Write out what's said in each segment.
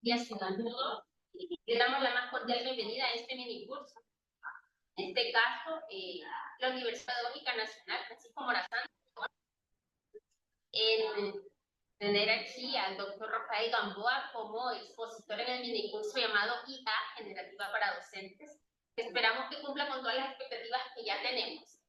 días a todos. Le damos la más cordial bienvenida a este mini curso. En este caso, la Universidad Pedagógica Nacional Francisco Morazán, en tener aquí al doctor Rafael Gamboa como expositor en el mini curso llamado IA Generativa para Docentes. Esperamos que cumpla con todas las expectativas que ya tenemos.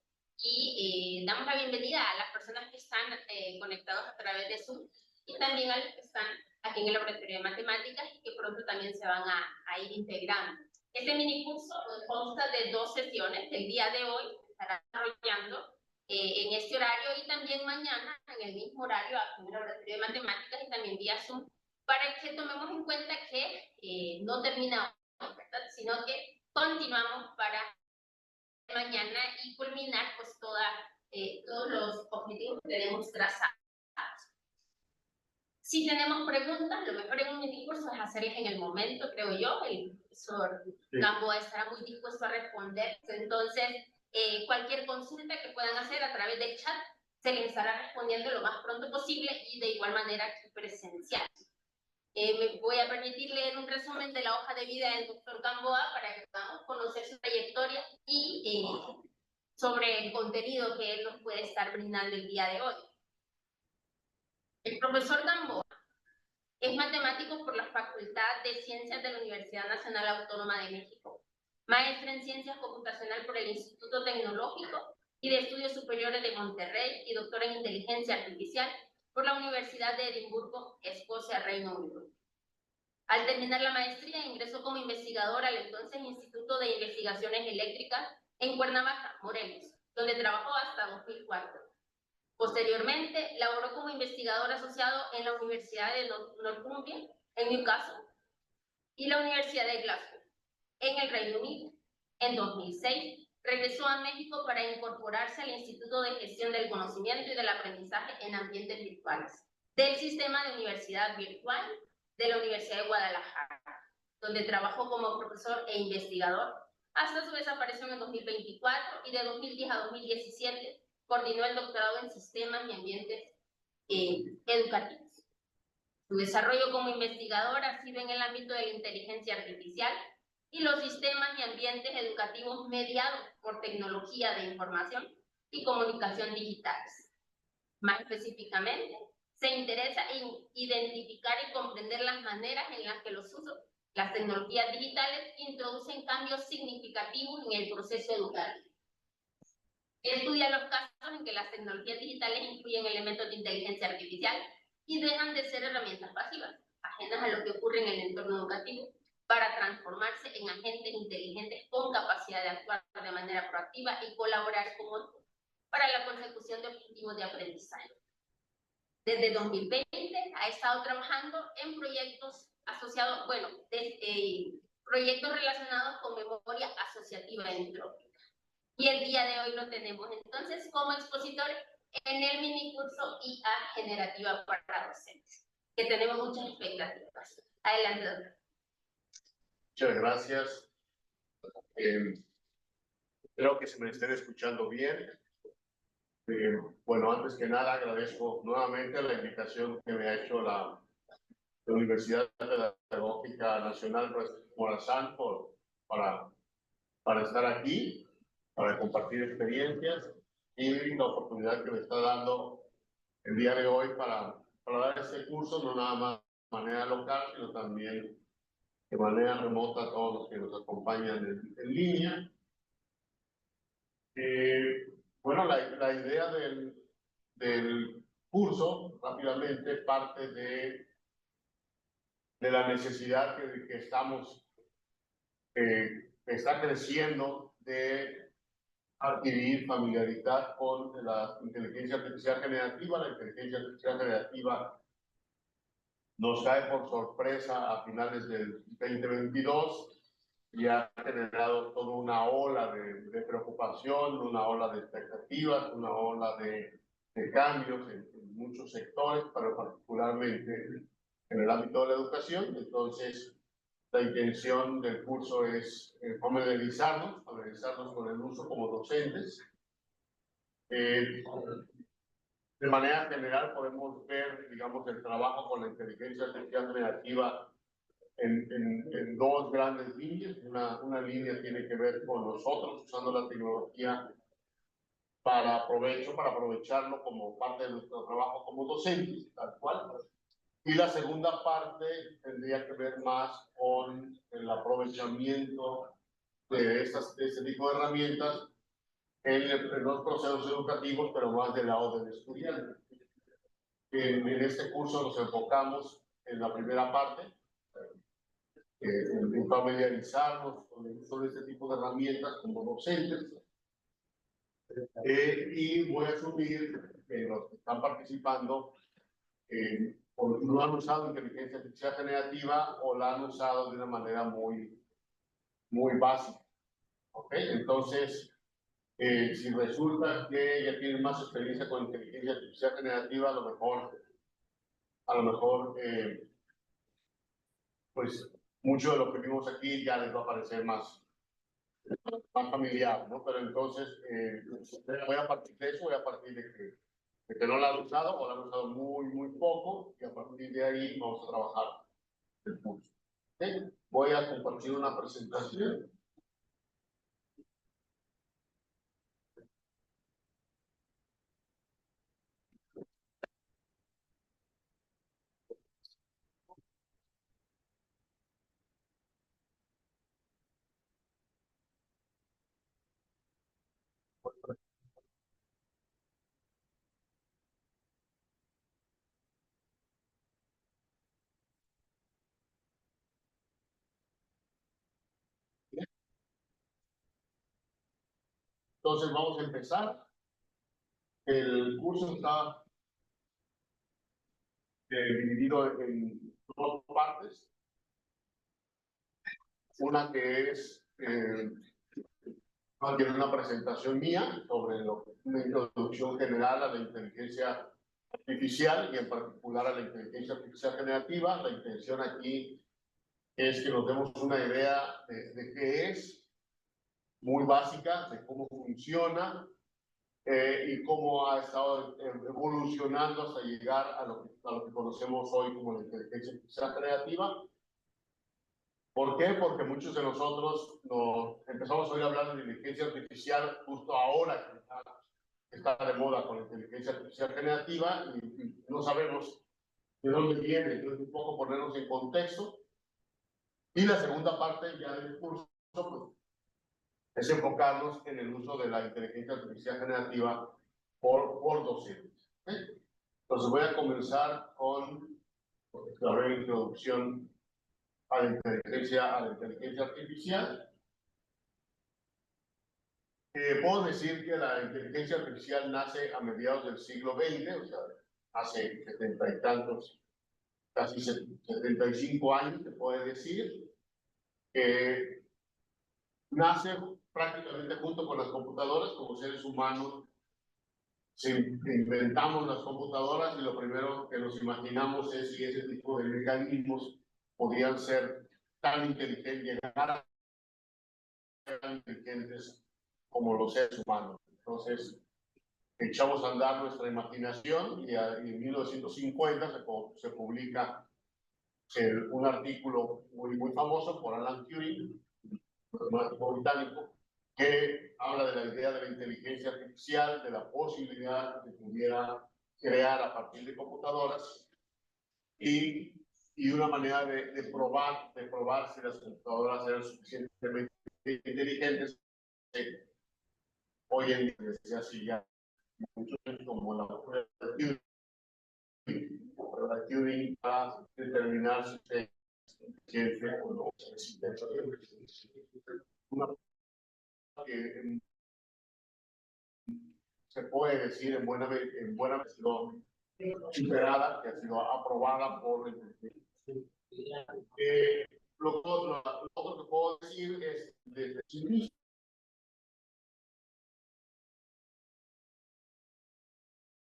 Y damos la bienvenida a las personas que están conectados a través de Zoom y también a los que están aquí en el laboratorio de matemáticas y que pronto también se van a ir integrando. Este mini curso consta de 2 sesiones. El día de hoy se estará desarrollando en este horario y también mañana en el mismo horario aquí en el laboratorio de matemáticas y también vía Zoom, para que tomemos en cuenta que no terminamos, ¿verdad? Sino que continuamos para mañana y culminar pues todos los objetivos que tenemos trazados. Si tenemos preguntas, lo mejor en un mini curso es hacerlas en el momento, creo yo. El profesor Gamboa estará muy dispuesto a responder. Entonces, cualquier consulta que puedan hacer a través del chat se les estará respondiendo lo más pronto posible y de igual manera aquí presencial. Me voy a permitir leer un resumen de la hoja de vida del doctor Gamboa para que podamos conocer su trayectoria y sobre el contenido que él nos puede estar brindando el día de hoy. El profesor Gamboa es matemático por la Facultad de Ciencias de la Universidad Nacional Autónoma de México, maestro en Ciencias Computacional por el Instituto Tecnológico y de Estudios Superiores de Monterrey y doctor en Inteligencia Artificial por la Universidad de Edimburgo, Escocia, Reino Unido. Al terminar la maestría, ingresó como investigador al entonces Instituto de Investigaciones Eléctricas en Cuernavaca, Morelos, donde trabajó hasta 2004. Posteriormente, laboró como investigador asociado en la Universidad de Northumbria, en Newcastle, y la Universidad de Glasgow, en el Reino Unido. En 2006, regresó a México para incorporarse al Instituto de Gestión del Conocimiento y del Aprendizaje en Ambientes Virtuales, del Sistema de Universidad Virtual de la Universidad de Guadalajara, donde trabajó como profesor e investigador hasta su desaparición en 2024 y de 2010 a 2017 coordinó el doctorado en Sistemas y Ambientes Educativos. Su desarrollo como investigador ha sido en el ámbito de la inteligencia artificial y los sistemas y ambientes educativos mediados por tecnología de información y comunicación digitales. Más específicamente, se interesa en identificar y comprender las maneras en las que los usos, las tecnologías digitales, introducen cambios significativos en el proceso educativo. Estudia los casos en que las tecnologías digitales incluyen elementos de inteligencia artificial y dejan de ser herramientas pasivas, ajenas a lo que ocurre en el entorno educativo, para transformarse en agentes inteligentes con capacidad de actuar de manera proactiva y colaborar con otros para la consecución de objetivos de aprendizaje. Desde 2020 ha estado trabajando en proyectos asociados, proyectos relacionados con memoria asociativa entrópica. Y el día de hoy lo tenemos entonces como expositor en el mini curso IA Generativa para Docentes, que tenemos muchas expectativas. Adelante, doctor. Muchas gracias. Creo que se me estén escuchando bien. Bueno, antes que nada agradezco nuevamente la invitación que me ha hecho la Universidad Pedagógica Nacional Francisco Morazán para estar aquí, para compartir experiencias y la oportunidad que me está dando el día de hoy para dar este curso, no nada más de manera local, sino también de manera remota a todos los que nos acompañan en línea. Bueno, la idea del curso rápidamente parte de la necesidad que está creciendo de adquirir familiaridad con la inteligencia artificial generativa. La inteligencia artificial generativa nos cae por sorpresa a finales del 2022 y ha generado toda una ola de preocupación, una ola de expectativas, una ola de cambios en muchos sectores, pero particularmente en el ámbito de la educación. Entonces, la intención del curso es familiarizarnos con el uso como docentes. De manera general podemos ver, digamos, el trabajo con la inteligencia artificial generativa en dos grandes líneas. Una línea tiene que ver con nosotros usando la tecnología para aprovecharlo como parte de nuestro trabajo como docentes, tal cual. Y la segunda parte tendría que ver más con el aprovechamiento de este tipo de herramientas en los procesos educativos, pero más del lado del estudiante. En este curso nos enfocamos en la primera parte, en familiarizarnos con el uso de este tipo de herramientas como docentes. Y voy a asumir que los que están participando o no han usado inteligencia artificial generativa o la han usado de una manera muy básica. ¿Okay? Entonces, si resulta que ya tienen más experiencia con inteligencia artificial generativa, a lo mejor pues mucho de lo que vimos aquí ya les va a parecer más familiar, ¿no? Pero entonces voy a partir de eso, voy a partir de que no la han usado o la han usado muy poco, y a partir de ahí vamos a trabajar el curso. ¿Okay? Voy a compartir una presentación. Entonces vamos a empezar. El curso está dividido en dos partes. Una que es una presentación mía sobre una introducción general a la inteligencia artificial y en particular a la inteligencia artificial generativa. La intención aquí es que nos demos una idea de qué es, muy básica, de cómo funciona y cómo ha estado evolucionando hasta llegar a lo que conocemos hoy como la inteligencia artificial generativa. ¿Por qué? Porque muchos de nosotros empezamos a oír hablar de inteligencia artificial justo ahora que está de moda con la inteligencia artificial generativa y no sabemos de dónde viene. Entonces, un poco ponernos en contexto. Y la segunda parte ya del curso pues, es enfocarnos en el uso de la inteligencia artificial generativa por docentes. ¿Okay? Entonces voy a comenzar con la breve introducción a la inteligencia artificial. Puedo decir que la inteligencia artificial nace a mediados del siglo XX, o sea, hace 70 y tantos, casi 75 años, se puede decir, que nace prácticamente junto con las computadoras. Como seres humanos inventamos las computadoras y lo primero que nos imaginamos es si ese tipo de mecanismos podían ser tan inteligentes, llegar a ser tan inteligentes como los seres humanos. Entonces, echamos a andar nuestra imaginación y en 1950 se publica un artículo muy famoso por Alan Turing, un matemático británico, que habla de la idea de la inteligencia artificial, de la posibilidad de que pudiera crear a partir de computadoras y una manera de probar si las computadoras eran suficientemente inteligentes. Hoy en día, desde hace ya muchos años, como la Turing para determinar si es suficiente o no es una que se puede decir en buena medida superada, que ha sido aprobada por el lo otro que puedo decir es desde sí mismo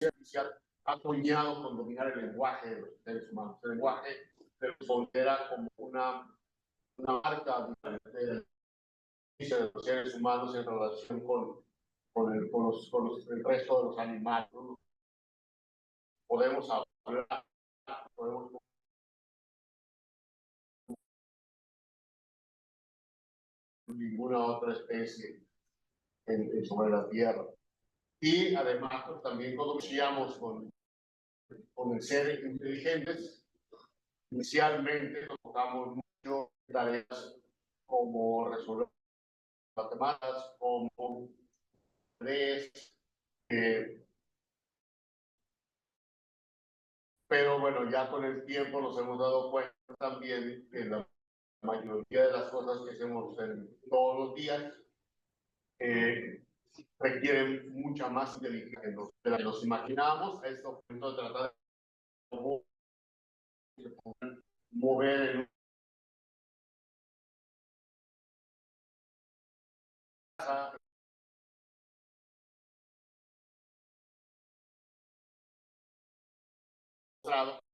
artificial ha soñado con dominar el lenguaje de los seres humanos. El lenguaje se considera como una marca de los seres humanos en relación con el resto de los animales. Podemos hablar, podemos ninguna otra especie sobre la Tierra. Y además, pues, también cuando iniciamos con el ser inteligentes, inicialmente nos tocamos mucho tareas como resolver matemáticas, como redes, pero bueno, ya con el tiempo nos hemos dado cuenta también que la mayoría de las cosas que hacemos todos los días requieren mucha más inteligencia de la que nos imaginábamos. A esto punto de tratar de mover en casa,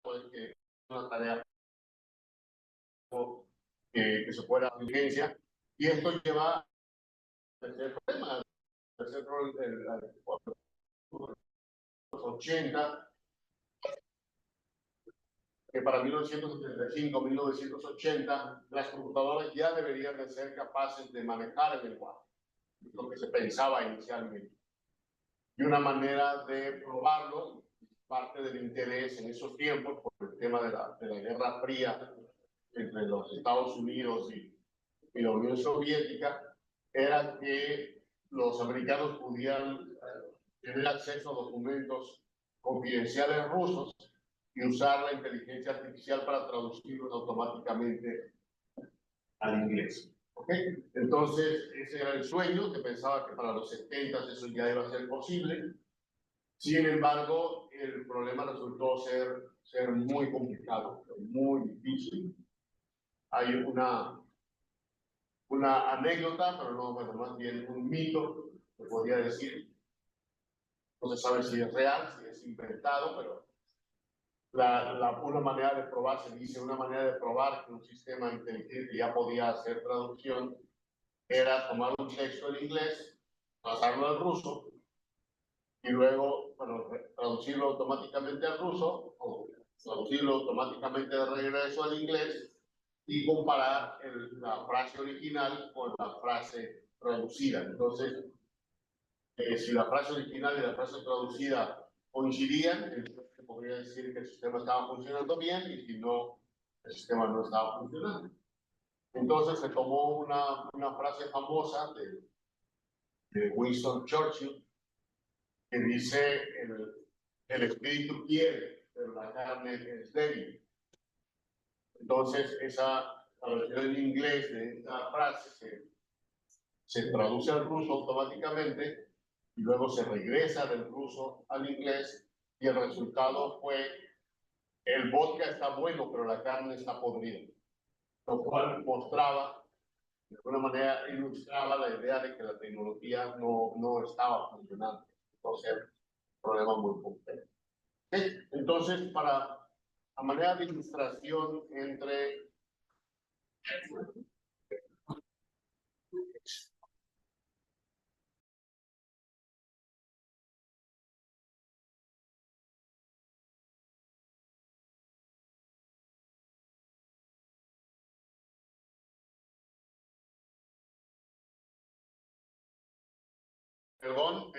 pues que una tarea que se pueda hacer inteligencia, y esto lleva al tercer problema, los 80, que para 1975, 1980, las computadoras ya deberían de ser capaces de manejar el lenguaje, lo que se pensaba inicialmente. Y una manera de probarlo, parte del interés en esos tiempos, por el tema de la Guerra Fría entre los Estados Unidos y la Unión Soviética, era que los americanos pudieran tener acceso a documentos confidenciales rusos y usar la inteligencia artificial para traducirlos automáticamente al inglés. ¿Okay? Entonces, ese era el sueño, que pensaba que para los 70 eso ya iba a ser posible. Sin embargo, el problema resultó ser muy complicado, muy difícil. Hay una anécdota, pero no, bueno, más bien un mito, se podría decir. No se sabe si es real, si es inventado, pero una manera de probar, se dice, una manera de probar que un sistema inteligente ya podía hacer traducción era tomar un texto en inglés, pasarlo al ruso y luego, bueno, traducirlo automáticamente al ruso o traducirlo automáticamente de regreso al inglés y comparar la frase original con la frase traducida. Entonces, si la frase original y la frase traducida coincidían, entonces se podría decir que el sistema estaba funcionando bien, y si no, el sistema no estaba funcionando. Entonces se tomó una frase famosa de Winston Churchill, que dice: el espíritu quiere, pero la carne es débil. Entonces la versión en inglés de esta frase se traduce al ruso automáticamente y luego se regresa del ruso al inglés, y el resultado fue: el vodka está bueno, pero la carne está podrida. Lo cual mostraba, de alguna manera ilustraba la idea de que la tecnología no estaba funcionando. Entonces, un problema muy complejo. Entonces, a manera de ilustración entre perdón,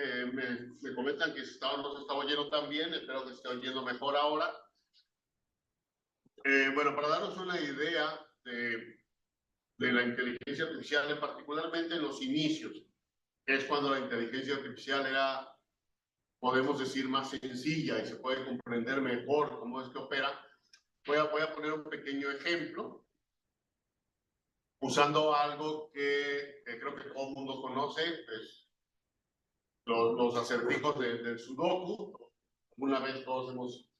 me comentan que no se está oyendo tan bien, espero que se esté oyendo mejor ahora. Bueno, para darnos una idea de la inteligencia artificial, particularmente en los inicios, que es cuando la inteligencia artificial era, podemos decir, más sencilla y se puede comprender mejor cómo es que opera, voy a poner un pequeño ejemplo usando algo que creo que todo el mundo conoce, pues, los acertijos del Sudoku. Una vez todos hemos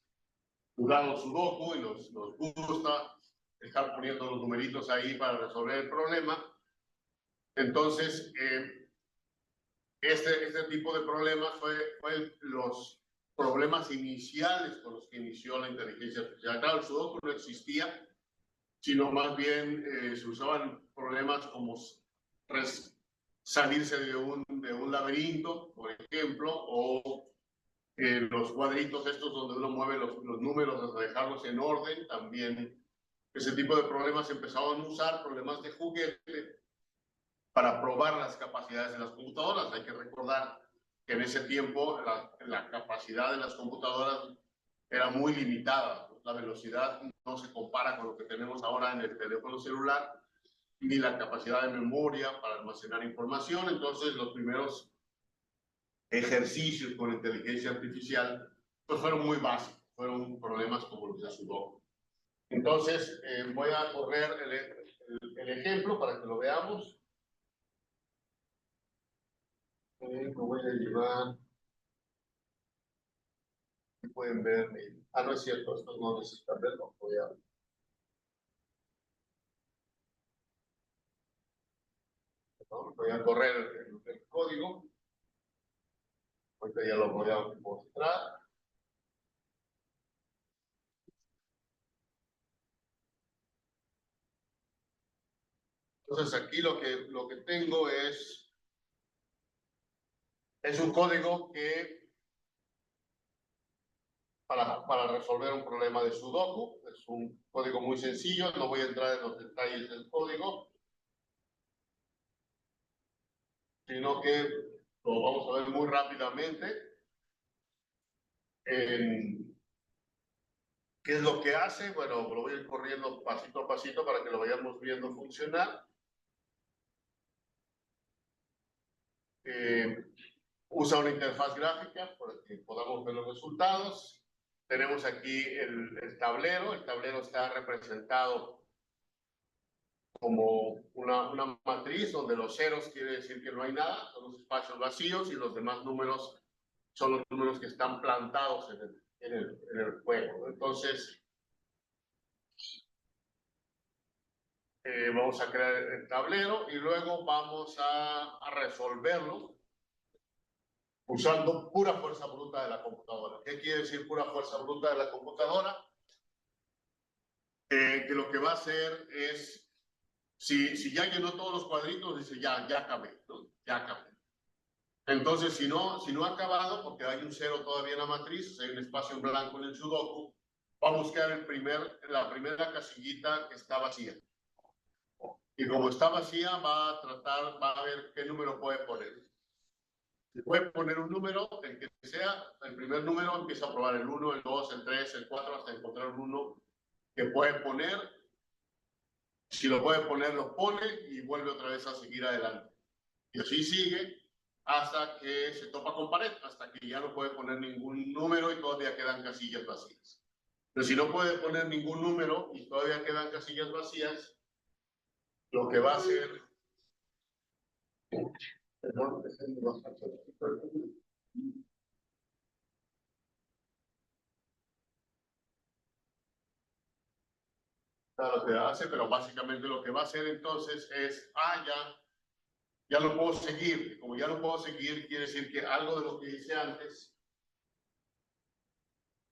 jugado Sudoku y nos gusta estar poniendo los numeritos ahí para resolver el problema. Entonces, este tipo de problemas fue los problemas iniciales con los que inició la inteligencia artificial. Claro, el Sudoku no existía, sino más bien se usaban problemas como salirse de un laberinto, por ejemplo, o los cuadritos estos donde uno mueve los números hasta dejarlos en orden. También ese tipo de problemas se empezaban a usar, problemas de juguete, para probar las capacidades de las computadoras. Hay que recordar que en ese tiempo la capacidad de las computadoras era muy limitada. La velocidad no se compara con lo que tenemos ahora en el teléfono celular, ni la capacidad de memoria para almacenar información. Entonces, los primeros ejercicios con inteligencia artificial pues fueron muy básicos, fueron problemas como los de Sudoku. Entonces, voy a correr el ejemplo para que lo veamos. Lo voy a llevar. Pueden ver. Ah, no es cierto, esto no necesitan verlo. Voy a correr el código. Ahorita ya lo voy a mostrar. Entonces aquí lo que tengo es un código que para resolver un problema de Sudoku. Es un código muy sencillo, no voy a entrar en los detalles del código, sino que lo vamos a ver muy rápidamente. ¿Qué es lo que hace? Bueno, lo voy a ir corriendo pasito a pasito para que lo vayamos viendo funcionar. Usa una interfaz gráfica para que podamos ver los resultados. Tenemos aquí el tablero. El tablero está representado como una matriz donde los ceros quiere decir que no hay nada, son los espacios vacíos, y los demás números son los números que están plantados en el juego. Entonces, vamos a crear el tablero y luego vamos a resolverlo usando pura fuerza bruta de la computadora. ¿Qué quiere decir pura fuerza bruta de la computadora? Que lo que va a hacer es, si ya llenó todos los cuadritos, dice ya acabé, ¿no? Ya acabé. Entonces, si no ha acabado, porque hay un cero todavía en la matriz, o sea, hay un espacio en blanco en el Sudoku, va a buscar la primera casillita que está vacía. Y como está vacía, va a ver qué número puede poner. Si puede poner un número, el que sea, el primer número empieza a probar el 1, el 2, el 3, el 4, hasta encontrar un 1 que puede poner. Si lo puede poner, lo pone y vuelve otra vez a seguir adelante. Y así sigue hasta que se topa con pared, hasta que ya no puede poner ningún número y todavía quedan casillas vacías. Pero si no puede poner ningún número y todavía quedan casillas vacías, lo que va a hacer... Lo que hace, pero básicamente lo que va a hacer entonces es, ya no puedo seguir. Como ya no puedo seguir, quiere decir que algo de lo que hice antes,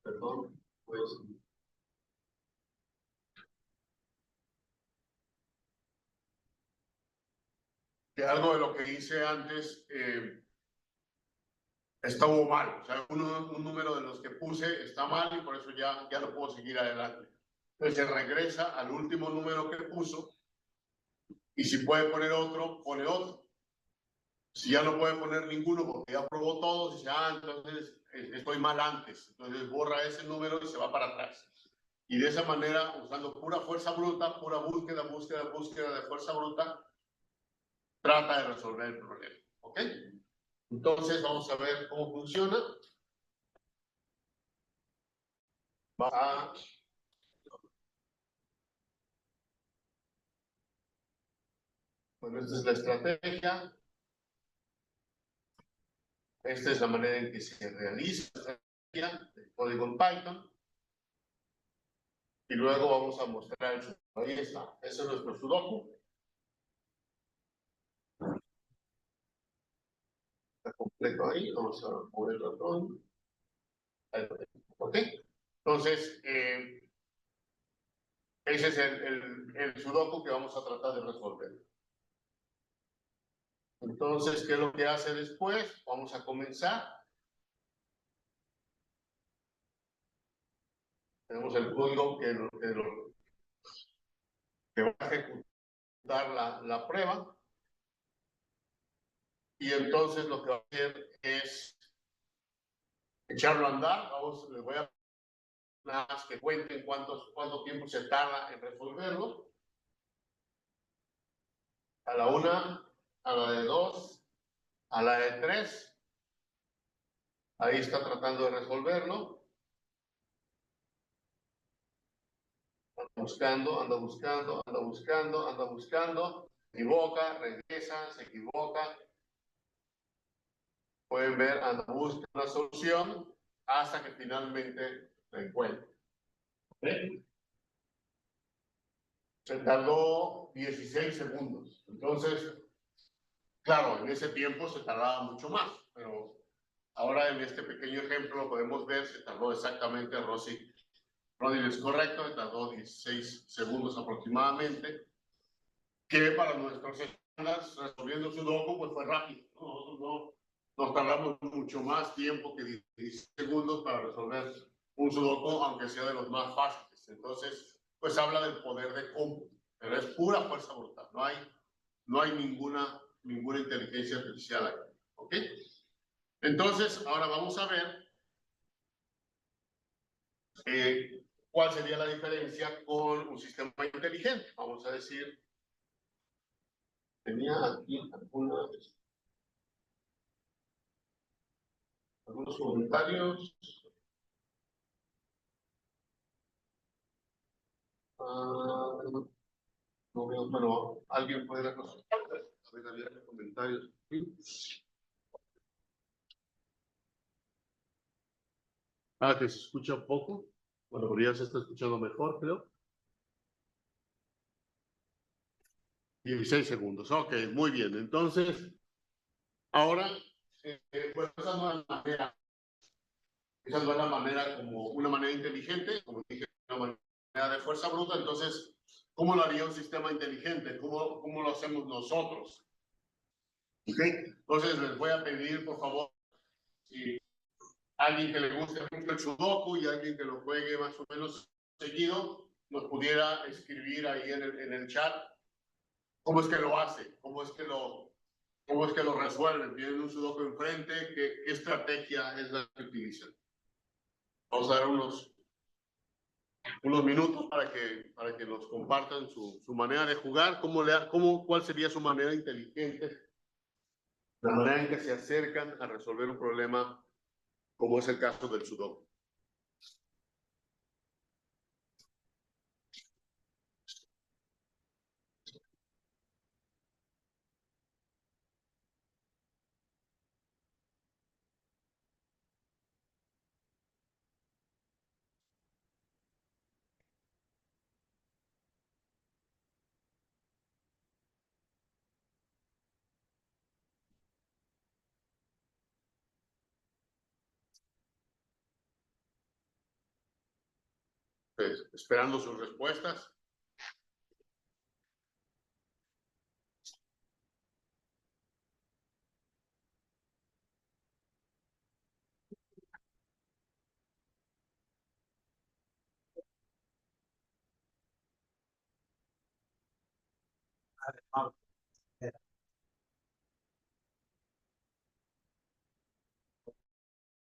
perdón, pues, que algo de lo que hice antes estuvo mal. O sea, un número de los que puse está mal y por eso ya no puedo seguir adelante. Entonces se regresa al último número que puso y si puede poner otro, pone otro. Si ya no puede poner ninguno porque ya probó todos, dice, entonces estoy mal antes. Entonces borra ese número y se va para atrás. Y de esa manera, usando pura fuerza bruta, pura búsqueda de fuerza bruta, trata de resolver el problema. ¿Ok? Entonces vamos a ver cómo funciona. Bueno, esta es la estrategia. Esta es la manera en que se realiza la estrategia del código en Python. Y luego vamos a mostrar el Sudoku. Ahí está. Ese es nuestro Sudoku. Está completo ahí. Vamos a mover el ratón. ¿Ok? Entonces, ese es el Sudoku que vamos a tratar de resolver. Entonces, ¿qué es lo que hace después? Vamos a comenzar. Tenemos el código que va a ejecutar la prueba. y entonces lo que va a hacer es echarlo a andar. Les voy a nada más que cuenten cuánto tiempo se tarda en resolverlo. A la 1, a la de 2, a la de 3. Ahí está tratando de resolverlo. Anda buscando. Se equivoca, regresa, se equivoca. Pueden ver, anda busca una solución hasta que finalmente la encuentra. ¿Sí? Se tardó 16 segundos. Entonces, claro, en ese tiempo se tardaba mucho más, pero ahora en este pequeño ejemplo podemos ver, se tardó exactamente, Rodri es correcto, se tardó 16 segundos aproximadamente, que para nuestros estándares, resolviendo Sudoku, pues fue rápido. Nosotros no nos tardamos mucho más tiempo que 16 segundos para resolver un Sudoku, aunque sea de los más fáciles. Entonces, pues habla del poder de cómputo, pero es pura fuerza brutal. No hay ninguna inteligencia artificial aquí. ¿Ok? Entonces, ahora vamos a ver cuál sería la diferencia con un sistema inteligente. Vamos a decir, tenía aquí algunos comentarios. No veo, pero alguien puede reconocer. A ver, había comentarios. Que se escucha poco. Bueno, pero ya se está escuchando mejor, creo. 16 segundos. Ok, muy bien. Entonces, ahora, pues esa no es la manera. Esa no es la manera como una manera inteligente, como dije, una manera de fuerza bruta. Entonces, ¿cómo lo haría un sistema inteligente? ¿Cómo lo hacemos nosotros? ¿Ok? Entonces, les voy a pedir, por favor, si alguien que le guste mucho el Sudoku y alguien que lo juegue más o menos seguido, nos pudiera escribir ahí en el chat cómo es que lo hace, cómo es que lo resuelven. Tienen un Sudoku enfrente, ¿qué estrategia es la que utilizan? Vamos a dar unos minutos para que nos compartan su manera de jugar, cuál sería su manera inteligente, la manera en que se acercan a resolver un problema como es el caso del Sudoku. Esperando sus respuestas.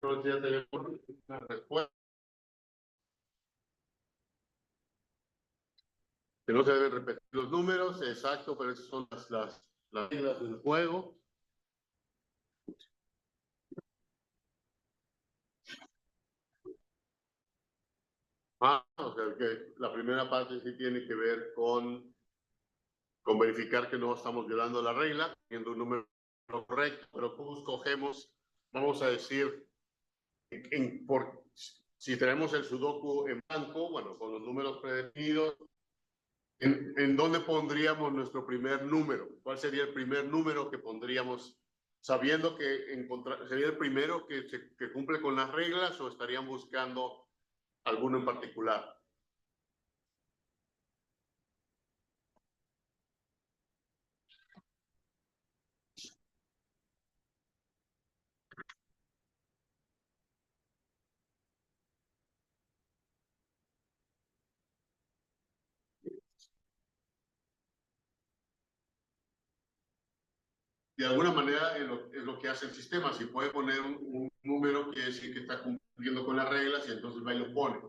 Entonces ya tenemos una respuesta. Que no se deben repetir los números, exacto, pero esas son las reglas del juego. O sea que la primera parte sí tiene que ver con verificar que no estamos violando la regla, teniendo un número correcto, pero ¿cómo escogemos? Vamos a decir, si tenemos el Sudoku en blanco, bueno, con los números predefinidos, ¿en dónde pondríamos nuestro primer número? ¿Cuál sería el primer número que pondríamos, sabiendo que sería el primero que cumple con las reglas, o estarían buscando alguno en particular? de alguna manera es lo que hace el sistema. Si puede poner un número, quiere decir que está cumpliendo con las reglas y entonces va y lo pone.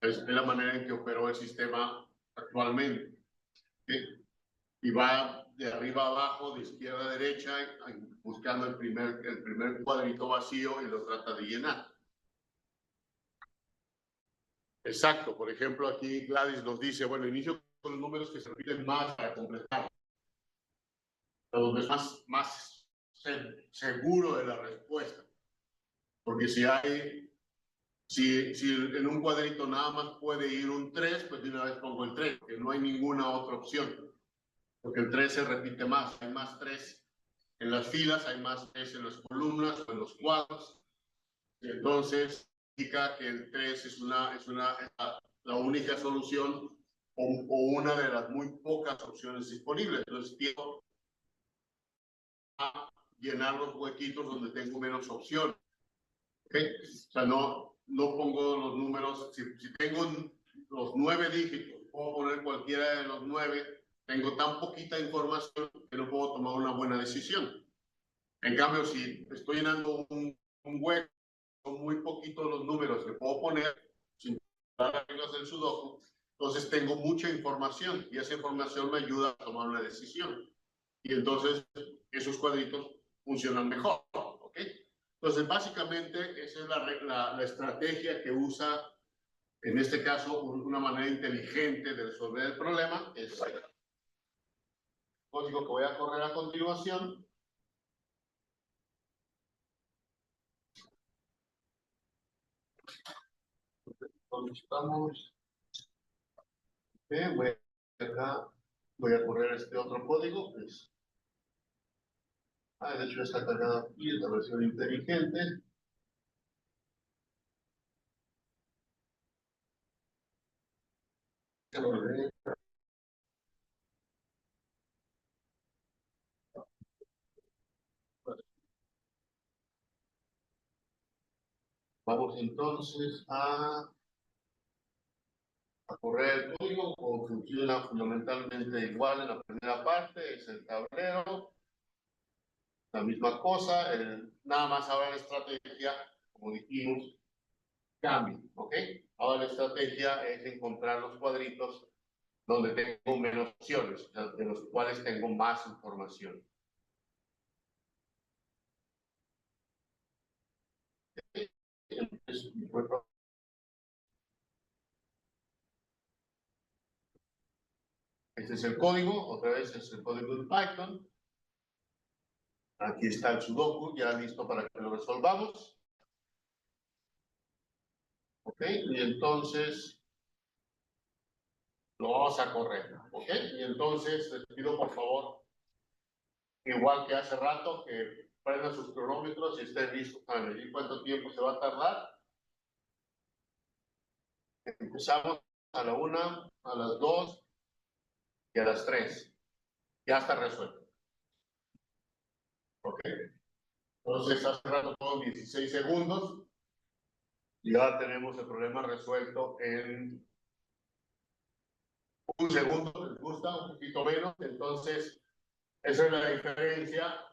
Es la manera en que operó el sistema actualmente. ¿Sí? Y va de arriba a abajo, de izquierda a derecha, buscando el primer cuadrito vacío y lo trata de llenar. Exacto. Por ejemplo, aquí Gladys nos dice, bueno, inicio con los números que se repiten más para completar. Donde es más seguro de la respuesta. Porque si en un cuadrito nada más puede ir un 3, pues de una vez pongo el 3, porque no hay ninguna otra opción. Porque el 3 se repite más, hay más 3 en las filas, hay más 3 en las columnas o en los cuadros. Y entonces indica que el 3 es la única solución o una de las muy pocas opciones disponibles. Entonces, tiendo a llenar los huequitos donde tengo menos opciones. ¿Okay? O sea, no pongo los números, si tengo los 9 dígitos, puedo poner cualquiera de los 9, tengo tan poquita información que no puedo tomar una buena decisión. En cambio, si estoy llenando un hueco, son muy poquitos los números que puedo poner sin las reglas del sudoku, entonces tengo mucha información y esa información me ayuda a tomar una decisión. Y entonces esos cuadritos funcionan mejor, ¿ok? Entonces, básicamente, esa es la estrategia que usa, en este caso, una manera inteligente de resolver el problema. Es el código que voy a correr a continuación. ¿Dónde estamos? Bien, voy a correr este otro código. Pues, de hecho, está cargado aquí, es la versión inteligente. Vamos entonces a correr el código, como funciona fundamentalmente igual en la primera parte, es el tablero, la misma cosa, nada más ahora la estrategia, como dijimos, cambia, ¿ok? Ahora la estrategia es encontrar los cuadritos donde tengo menos opciones, de los cuales tengo más información. Este es el código, otra vez es el código de Python. Aquí está el sudoku, ya listo para que lo resolvamos. ¿Ok? Y entonces lo vamos a correr. ¿Ok? Y entonces les pido por favor, igual que hace rato, que prendan sus cronómetros y estén listos para medir cuánto tiempo se va a tardar. Empezamos a la 1, a las 2 y a las 3. Ya está resuelto. ¿Ok? Entonces hace rato todo 16 segundos. Y ahora tenemos el problema resuelto en un segundo, les gusta, un poquito menos. Entonces, esa es la diferencia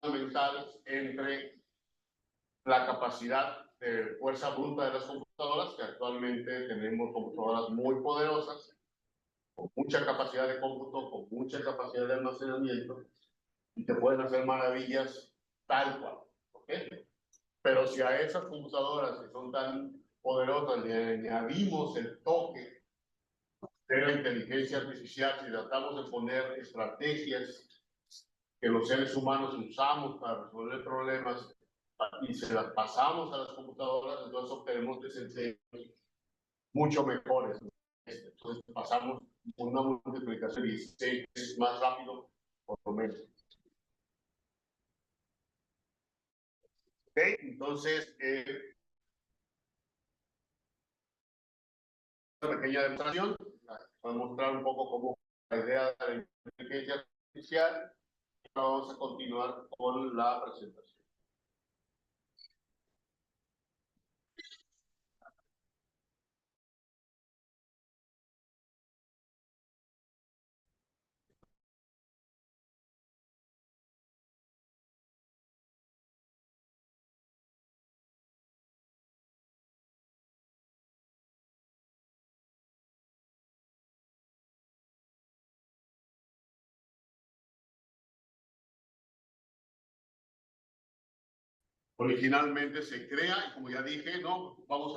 fundamental entre la capacidad de fuerza bruta de las computadoras, que actualmente tenemos computadoras muy poderosas, con mucha capacidad de cómputo, con mucha capacidad de almacenamiento, y te pueden hacer maravillas tal cual. ¿Ok? Pero si a esas computadoras que son tan poderosas le añadimos el toque de la inteligencia artificial, si tratamos de poner estrategias que los seres humanos usamos para resolver problemas y se las pasamos a las computadoras, entonces obtenemos desempeños mucho mejores. Entonces pasamos por una multiplicación 16 veces más rápido, por lo menos. ¿Ok? Entonces, una pequeña demostración para mostrar un poco cómo la idea de la inteligencia artificial. Vamos a continuar con la presentación. Originalmente se crea, y como ya dije, no, vamos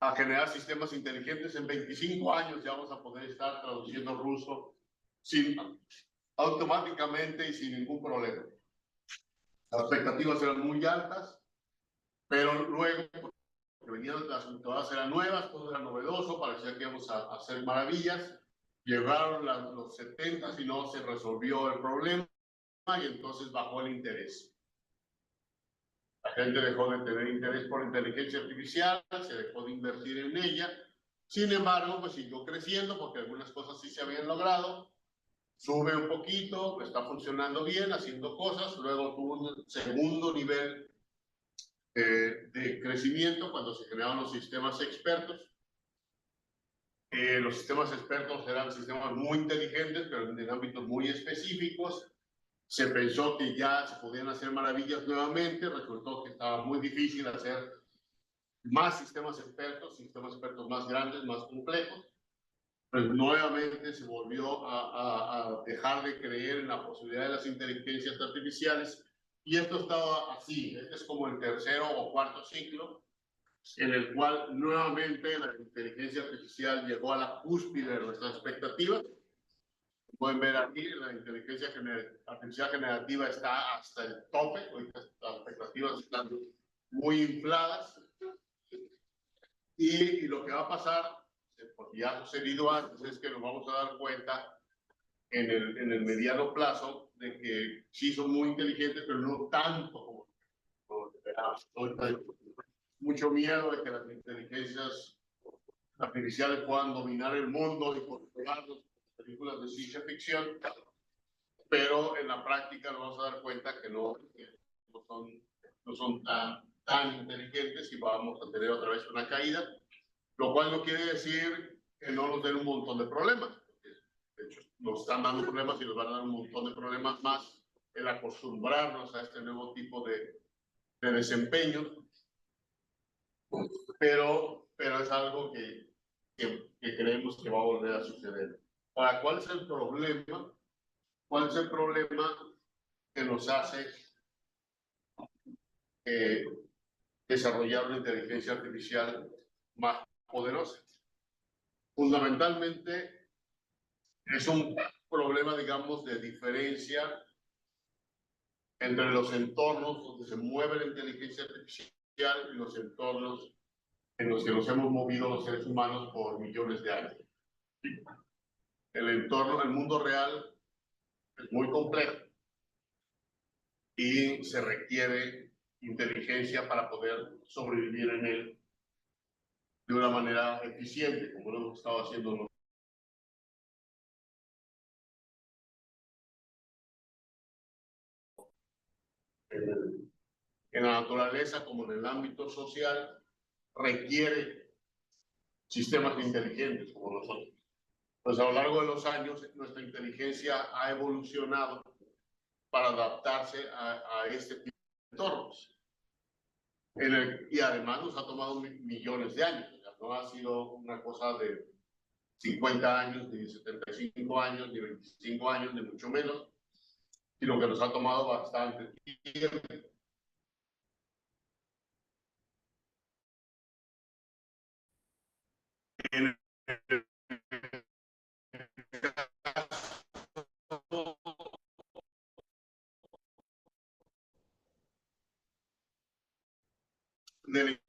a generar sistemas inteligentes. En 25 años ya vamos a poder estar traduciendo ruso automáticamente y sin ningún problema. Las expectativas eran muy altas, pero luego, porque venían las computadoras eran nuevas, todo era novedoso, parecía que íbamos a hacer maravillas. Llegaron los 70 y no se resolvió el problema, y entonces bajó el interés. La gente dejó de tener interés por inteligencia artificial, se dejó de invertir en ella. Sin embargo, pues siguió creciendo porque algunas cosas sí se habían logrado. Sube un poquito, está funcionando bien, haciendo cosas. Luego tuvo un segundo nivel de crecimiento cuando se crearon los sistemas expertos. Los sistemas expertos eran sistemas muy inteligentes, pero en ámbitos muy específicos. Se pensó que ya se podían hacer maravillas nuevamente, resultó que estaba muy difícil hacer más sistemas expertos más grandes, más complejos. Pues nuevamente se volvió a dejar de creer en la posibilidad de las inteligencias artificiales, y esto estaba así. Este es como el tercero o cuarto ciclo en el cual nuevamente la inteligencia artificial llegó a la cúspide de nuestras expectativas. Pueden ver aquí, la inteligencia artificial generativa está hasta el tope. Ahorita las expectativas están muy infladas. Y lo que va a pasar, porque ya ha sucedido antes, es que nos vamos a dar cuenta en el mediano plazo de que sí son muy inteligentes, pero no tanto como esperábamos. Mucho miedo de que las inteligencias artificiales puedan dominar el mundo y controlarnos, películas de ciencia ficción, pero en la práctica nos vamos a dar cuenta que no son tan inteligentes, y vamos a tener otra vez una caída, lo cual no quiere decir que no nos den un montón de problemas. De hecho, nos están dando problemas y nos van a dar un montón de problemas más el acostumbrarnos a este nuevo tipo de desempeño, pero es algo que creemos que va a volver a suceder. Ahora, ¿cuál es el problema? ¿Cuál es el problema que nos hace desarrollar una inteligencia artificial más poderosa? Fundamentalmente es un problema, digamos, de diferencia entre los entornos donde se mueve la inteligencia artificial y los entornos en los que nos hemos movido los seres humanos por millones de años. El mundo real es muy complejo y se requiere inteligencia para poder sobrevivir en él de una manera eficiente, como lo hemos estado haciendo nosotros. En la naturaleza, como en el ámbito social, requiere sistemas inteligentes como nosotros. Pues a lo largo de los años, nuestra inteligencia ha evolucionado para adaptarse a este tipo de entornos. Y además nos ha tomado millones de años. O sea, no ha sido una cosa de 50 años, ni 75 años, ni 25 años, ni mucho menos, sino que nos ha tomado bastante tiempo. En el del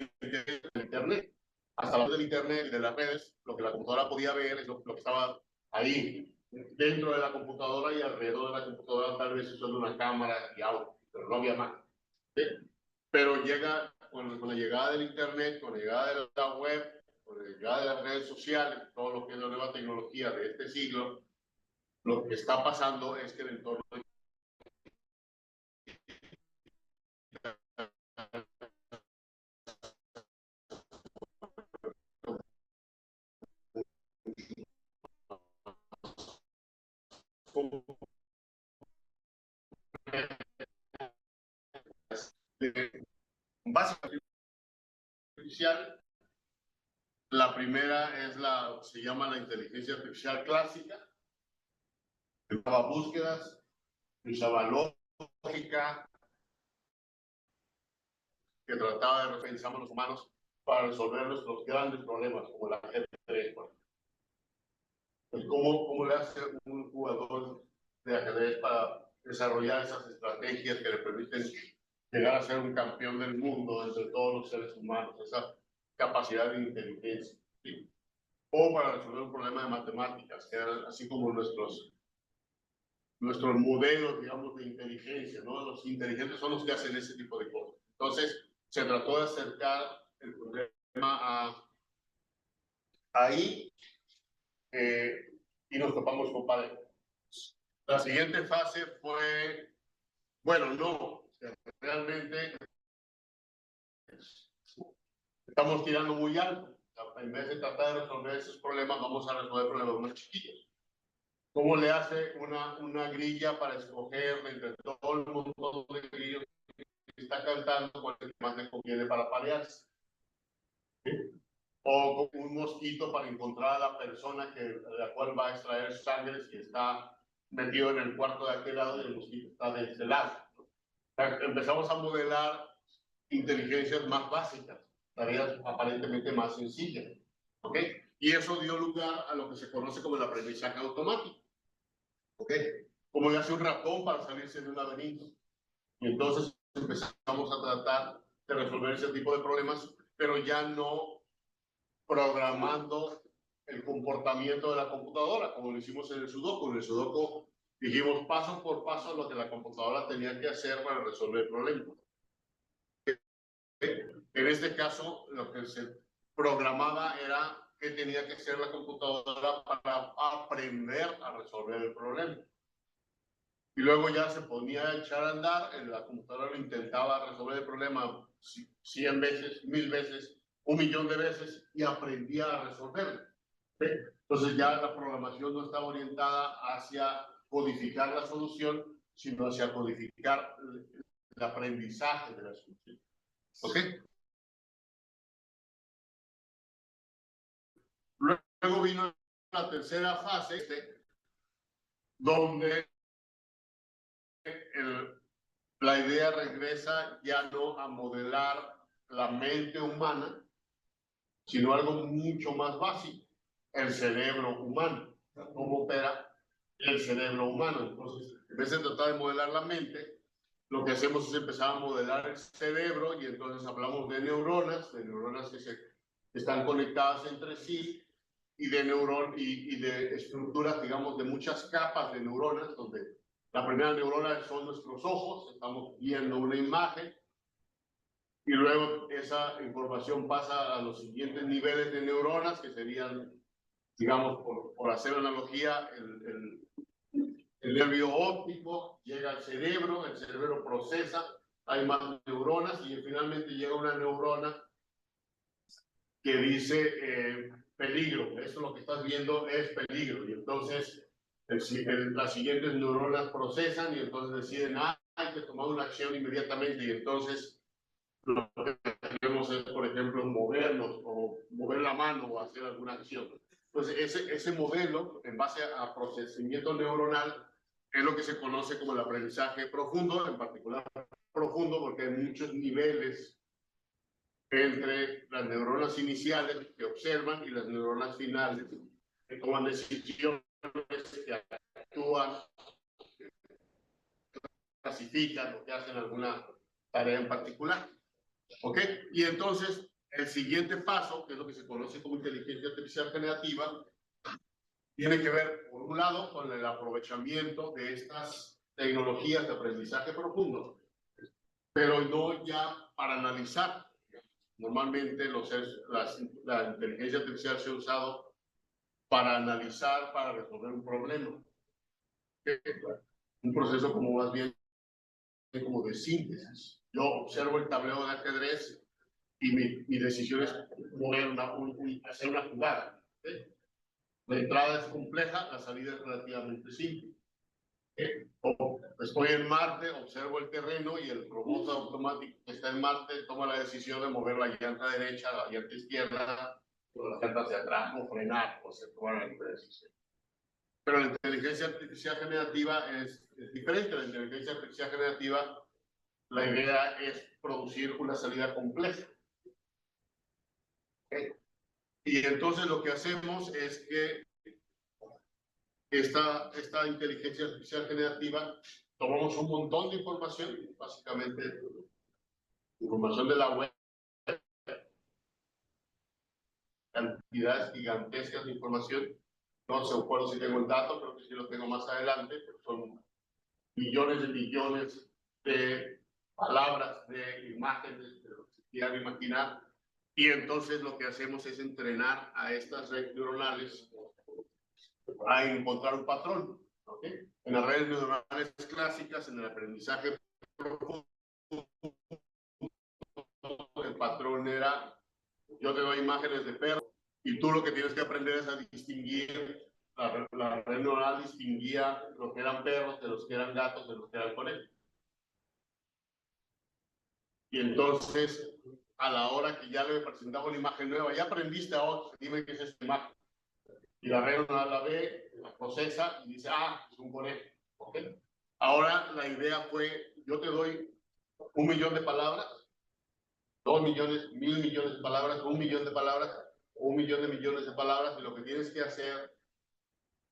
Internet, hasta la del Internet y de las redes, lo que la computadora podía ver es lo que estaba ahí, dentro de la computadora y alrededor de la computadora, tal vez usando una cámara y audio, pero no había más. ¿Sí? Pero llega con la llegada del Internet, con la llegada de la web, con la llegada de las redes sociales, todo lo que es la nueva tecnología de este siglo, lo que está pasando es que el entorno básicamente artificial. La primera es se llama la inteligencia artificial clásica, que usaba búsquedas, que usaba lógica, que trataba de repensar a los humanos para resolver nuestros grandes problemas, como el ajedrez. Pues, ¿cómo le hace un jugador de ajedrez para desarrollar esas estrategias que le permiten llegar a ser un campeón del mundo entre todos los seres humanos, esa capacidad de inteligencia? ¿Sí? O para resolver un problema de matemáticas, que eran así como nuestros modelos, digamos, de inteligencia, ¿no? Los inteligentes son los que hacen ese tipo de cosas. Entonces, se trató de acercar el problema ahí y nos topamos con pared. La siguiente fase fue, bueno, no, realmente estamos tirando muy alto. En vez de tratar de resolver esos problemas, vamos a resolver problemas más chiquitos. ¿Cómo le hace una grilla para escoger entre todo el montón de grillos que está cantando cuál es el que más le conviene para parearse? ¿Sí? O un mosquito para encontrar a la persona la cual va a extraer sangre si está metido en el cuarto de aquel lado y el mosquito está de este lado. Empezamos a modelar inteligencias más básicas, tareas aparentemente más sencillas. ¿Ok? Y eso dio lugar a lo que se conoce como el aprendizaje automático. ¿Ok? Como le hace un ratón para salirse de un laberinto. Y entonces empezamos a tratar de resolver ese tipo de problemas, pero ya no programando el comportamiento de la computadora, como lo hicimos en el Sudoku. En el Sudoku dijimos paso por paso lo que la computadora tenía que hacer para resolver el problema. En este caso, lo que se programaba era qué tenía que hacer la computadora para aprender a resolver el problema. Y luego ya se ponía a echar a andar, la computadora lo intentaba resolver el problema 100 veces, 1000 veces, 1.000.000 de veces y aprendía a resolverlo. ¿Sí? Entonces ya la programación no estaba orientada hacia codificar la solución, sino hacia codificar el aprendizaje de la solución. ¿Ok? Luego vino la tercera fase, donde la idea regresa ya no a modelar la mente humana, sino algo mucho más básico, el cerebro humano, cómo opera el cerebro humano. Entonces, en vez de tratar de modelar la mente, lo que hacemos es empezar a modelar el cerebro y entonces hablamos de neuronas que están conectadas entre sí y de estructuras, digamos, de muchas capas de neuronas, donde la primera neurona son nuestros ojos, estamos viendo una imagen, y luego esa información pasa a los siguientes niveles de neuronas, que serían, digamos, por hacer analogía, el nervio óptico llega al cerebro, el cerebro procesa, hay más neuronas y finalmente llega una neurona que dice peligro, eso lo que estás viendo es peligro, y entonces las siguientes neuronas procesan y entonces deciden, hay que tomar una acción inmediatamente, y entonces lo que tenemos es, por ejemplo, movernos o mover la mano o hacer alguna acción. Entonces, ese modelo, en base a procesamiento neuronal, es lo que se conoce como el aprendizaje profundo, en particular profundo porque hay muchos niveles entre las neuronas iniciales que observan y las neuronas finales que toman decisiones, que actúan, clasifican o que hacen alguna tarea en particular. ¿Ok? Y entonces, el siguiente paso, que es lo que se conoce como inteligencia artificial generativa, tiene que ver, por un lado, con el aprovechamiento de estas tecnologías de aprendizaje profundo, pero no ya para analizar. Normalmente la inteligencia artificial se ha usado para analizar, para resolver un problema. Un proceso como más bien como de síntesis. Yo observo el tablero de ajedrez y mi decisión es hacer una jugada. ¿Sí? La entrada es compleja, la salida es relativamente simple. Estoy en Marte, observo el terreno y el robot automático que está en Marte toma la decisión de mover la llanta derecha, la llanta izquierda, o la llanta hacia atrás, o frenar, o se toma la decisión. Pero la inteligencia artificial generativa es diferente. La inteligencia artificial generativa, la idea es producir una salida compleja. ¿Okay? Y entonces lo que hacemos es que esta inteligencia artificial generativa, tomamos un montón de información, básicamente información de la web, cantidades gigantescas de información. No sé si tengo el dato, creo que sí lo tengo más adelante, pero son millones de millones de palabras, de imágenes, de lo que se quieran imaginar. Y entonces lo que hacemos es entrenar a estas redes neuronales a encontrar un patrón. ¿Okay? En las redes neuronales clásicas, en el aprendizaje profundo, el patrón era: yo te doy imágenes de perros y tú lo que tienes que aprender es a distinguir. La red neuronal distinguía lo que eran perros de los que eran gatos, de los que eran conejos. Y entonces, a la hora que ya le presentaba una imagen nueva, ya aprendiste a otro, dime qué es esta imagen. Y la red neuronal la ve, la procesa y dice: ah, es un conejo. ¿Okay? Ahora la idea fue: yo te doy 1 millón de palabras, 2 millones, 1000 millones de palabras, 1 millón de palabras, 1 millón de millones de palabras, y lo que tienes que hacer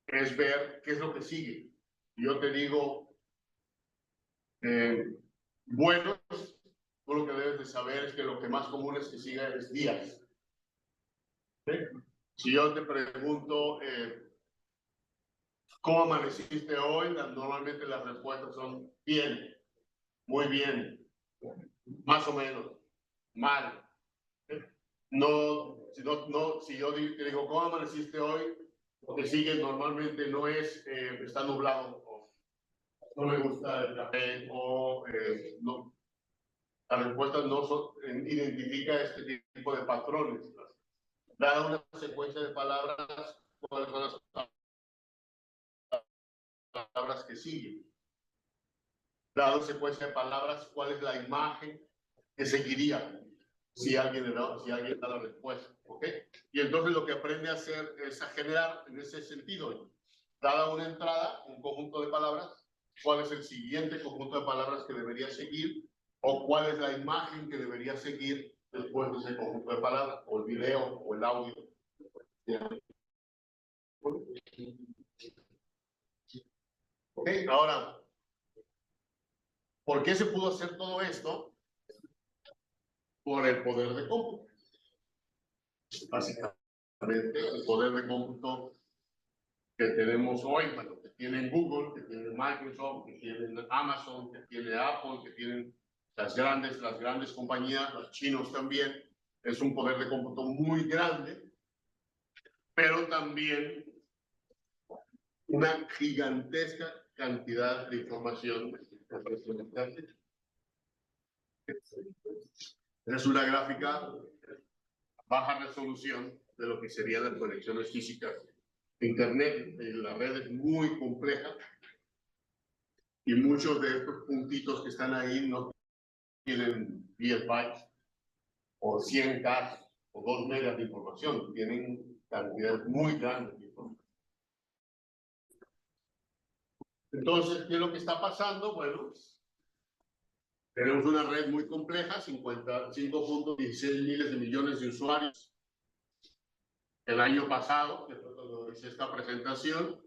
es ver qué es lo que sigue. Yo te digo, bueno, tú lo que debes de saber es que lo que más común es que siga es días. ¿Sí? Si yo te pregunto, ¿cómo amaneciste hoy? Normalmente las respuestas son bien, muy bien, más o menos, mal. Si yo te digo, ¿cómo amaneciste hoy? Lo que sigue normalmente no es, está nublado, o no me gusta el café, o no. Las respuestas no son, identifica este tipo de patrones. Dada una secuencia de palabras, ¿cuáles son las palabras que siguen? Dada una secuencia de palabras, ¿cuál es la imagen que seguiría si alguien da la respuesta? ¿Okay? Y entonces lo que aprende a hacer es a generar en ese sentido, dada una entrada, un conjunto de palabras, ¿cuál es el siguiente conjunto de palabras que debería seguir? ¿O cuál es la imagen que debería seguir después de ese conjunto de palabras? O el video, o el audio. ¿Ok? Ahora, ¿por qué se pudo hacer todo esto? Por el poder de cómputo. Básicamente, el poder de cómputo que tenemos hoy, bueno, que tienen Google, que tiene Microsoft, que tienen Amazon, que tiene Apple, que tienen las grandes compañías, los chinos también. Es un poder de cómputo muy grande, pero también una gigantesca cantidad de información. Es una gráfica baja resolución de lo que serían las conexiones físicas de Internet. La red es muy compleja y muchos de estos puntitos que están ahí no tienen 10 bytes o 100 K o 2 megas de información, tienen cantidades muy grandes de información. Entonces, ¿qué es lo que está pasando? Bueno, tenemos una red muy compleja, 55.16 miles de millones de usuarios. El año pasado, que fue cuando hice esta presentación,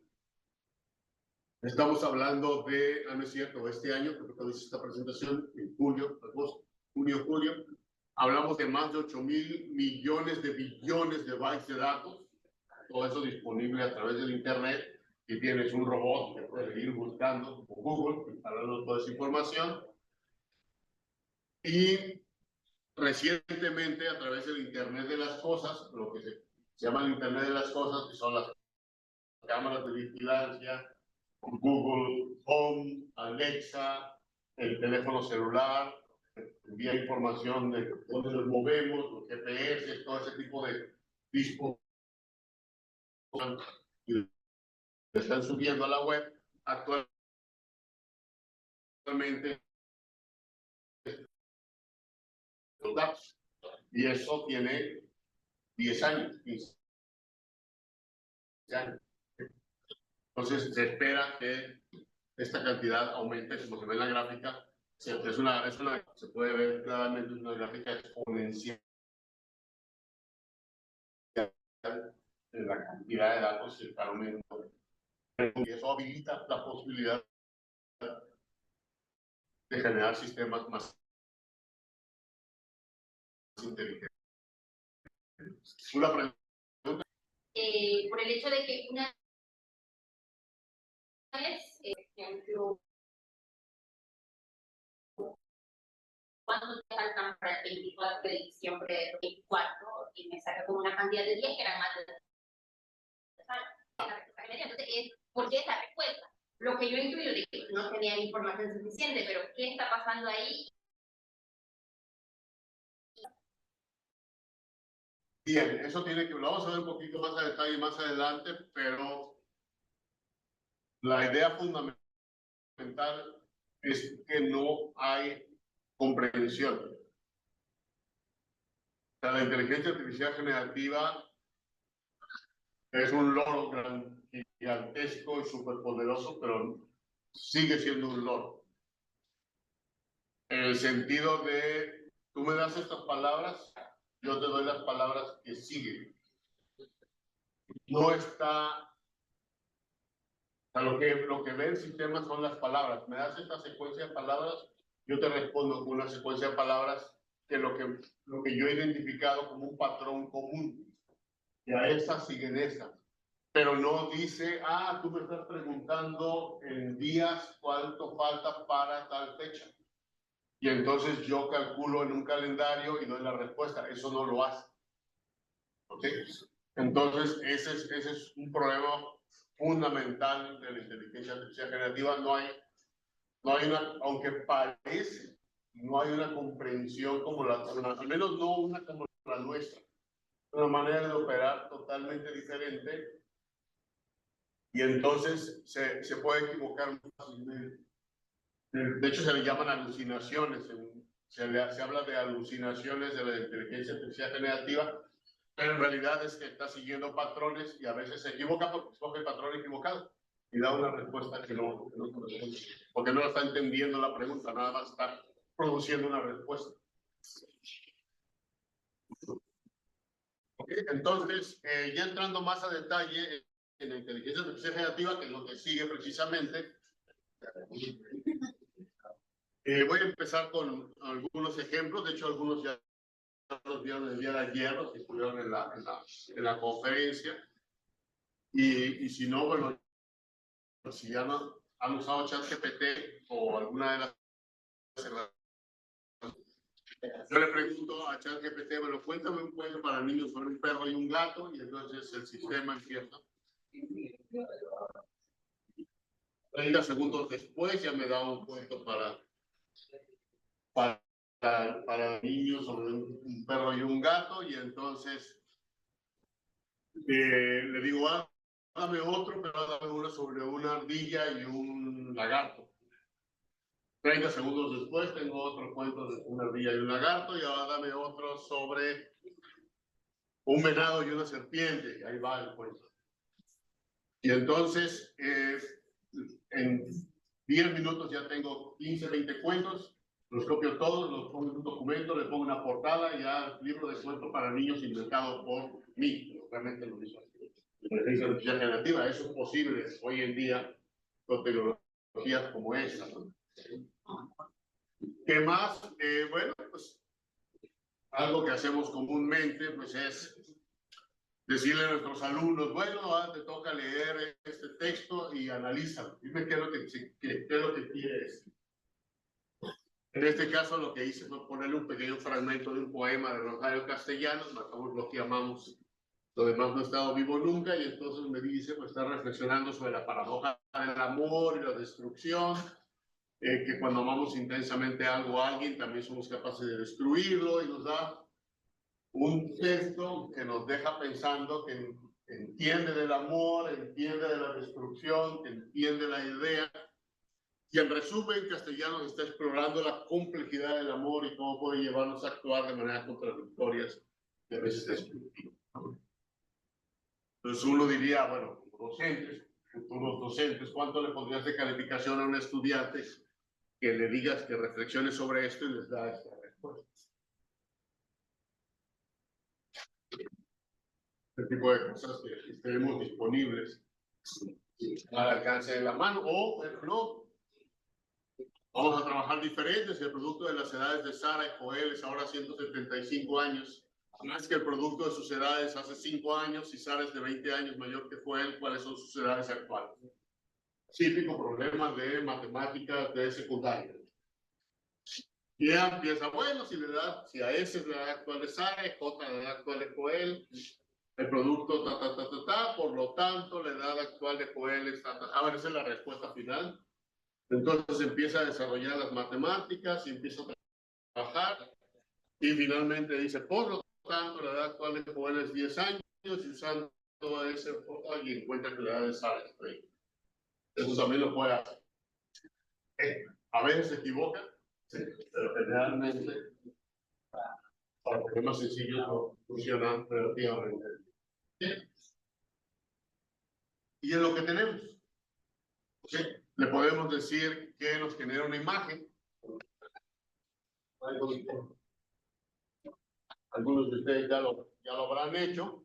estamos hablando de, no es cierto, este año, que fue cuando hice esta presentación, en julio, hablamos de más de 8,000 millones de billones de bytes de datos, todo eso disponible a través del Internet, y tienes un robot que puede ir buscando por Google, instalando toda esa información. Y recientemente, a través del Internet de las cosas, lo que se llama el Internet de las cosas, que son las cámaras de vigilancia, Google Home, Alexa, el teléfono celular, envía información de dónde nos movemos, los GPS, todo ese tipo de dispositivos que están subiendo a la web. Actualmente los datos, y eso tiene 10 años, 15 años. Entonces se espera que esta cantidad aumente, como se ve en la gráfica, se puede ver claramente, es una gráfica exponencial de la cantidad de datos que está aumentando. Y eso habilita la posibilidad de generar sistemas más inteligentes. Una pregunta. Por el hecho de que una vez, ejemplo, ¿cuánto te faltan para el 24 de diciembre de 2024? Y me saca como una cantidad de días que eran más de... Entonces, ¿por qué esa respuesta? Lo que yo intuyo de que no tenía información suficiente, pero ¿qué está pasando ahí? Bien, eso tiene que, lo vamos a ver un poquito más a detalle más adelante, pero la idea fundamental es que no hay comprensión. O sea, la inteligencia artificial generativa es un loro gigantesco y superpoderoso, pero sigue siendo un loro. En el sentido de, tú me das estas palabras, yo te doy las palabras que siguen. No está, o sea, lo que ve el sistema son las palabras. Me das esta secuencia de palabras, yo te respondo con una secuencia de palabras que lo que yo he identificado como un patrón común. Y a esas siguen esas. Pero no dice, tú me estás preguntando en días cuánto falta para tal fecha. Y entonces yo calculo en un calendario y doy la respuesta. Eso no lo hace. ¿Ok? Entonces, ese es un problema fundamental de la inteligencia artificial generativa. No hay una, aunque parece, no hay una comprensión como al menos no una como la nuestra. Una manera de operar totalmente diferente. Y entonces se puede equivocar muy fácilmente. De hecho, se le llaman alucinaciones. Se habla de alucinaciones de la inteligencia artificial generativa, pero en realidad es que está siguiendo patrones y a veces se equivoca porque escoge el patrón equivocado y da una respuesta que no porque no está entendiendo la pregunta, nada más está produciendo una respuesta. Okay, entonces, ya entrando más a detalle en la inteligencia artificial generativa, que es lo que sigue precisamente, voy a empezar con algunos ejemplos. De hecho, algunos ya los vieron el día de ayer, los que estuvieron en la conferencia. Y si no, bueno, si ya no han usado ChatGPT o alguna de las herramientas, yo le pregunto a ChatGPT, bueno, cuéntame un cuento para niños sobre un perro y un gato, y entonces el sistema empieza. 30 segundos después ya me da un cuento para niños sobre un perro y un gato, y entonces le digo, dame otro, pero dame uno sobre una ardilla y un lagarto. 30 segundos después tengo otro cuento de una ardilla y un lagarto, y ahora dame otro sobre un venado y una serpiente, y ahí va el cuento. Y entonces, en 10 minutos ya tengo 15, 20 cuentos, los copio todos, los pongo en un documento, le pongo una portada y ya libro de cuentos para niños inventado por mí. Realmente lo hizo así. La inteligencia artificial generativa, eso es posible hoy en día con tecnologías como esta, ¿no? ¿Qué más? Bueno, pues algo que hacemos comúnmente pues es decirle a nuestros alumnos, bueno, te toca leer este texto y analízalo. Dime qué es lo que quieres. En este caso lo que hice fue ponerle un pequeño fragmento de un poema de Rosario Castellanos, matamos lo que amamos, lo demás no ha estado vivo nunca, y entonces me dice, pues está reflexionando sobre la paradoja del amor y la destrucción, que cuando amamos intensamente algo a alguien también somos capaces de destruirlo, y nos da un texto que nos deja pensando, que entiende del amor, entiende de la destrucción, que entiende la idea. Y en resumen, Castellanos está explorando la complejidad del amor y cómo puede llevarnos a actuar de manera contradictorias y a veces destructivas. Entonces uno diría, bueno, como docentes, futuros docentes, ¿cuánto le pondrías de calificación a un estudiante que le digas que reflexione sobre esto y les da esta respuesta. Este tipo de cosas que tenemos disponibles al alcance de la mano, o pero no. Vamos a trabajar diferentes. El producto de las edades de Sara y Joel es ahora 175 años. Más que el producto de sus edades hace 5 años, y Sara es de 20 años mayor que Joel, ¿cuáles son sus edades actuales? Típico problema de matemáticas de secundaria. Y ya empieza, bueno, si a S es la edad actual de Sara, J la edad actual de Joel, el producto por lo tanto, la edad actual de Joel es a ver, esa es la respuesta final. Entonces empieza a desarrollar las matemáticas y empieza a trabajar, y finalmente dice, por lo tanto, la edad actual de Joel es 10 años, y usando todo ese y encuentra que la edad de Sara es 30. Eso también lo puede hacer. A veces se equivoca, sí, pero generalmente para problemas sencillos no funcionan relativamente bien. Y es lo que tenemos. ¿Sí? Le podemos decir que nos genera una imagen. Algunos de ustedes ya lo habrán hecho.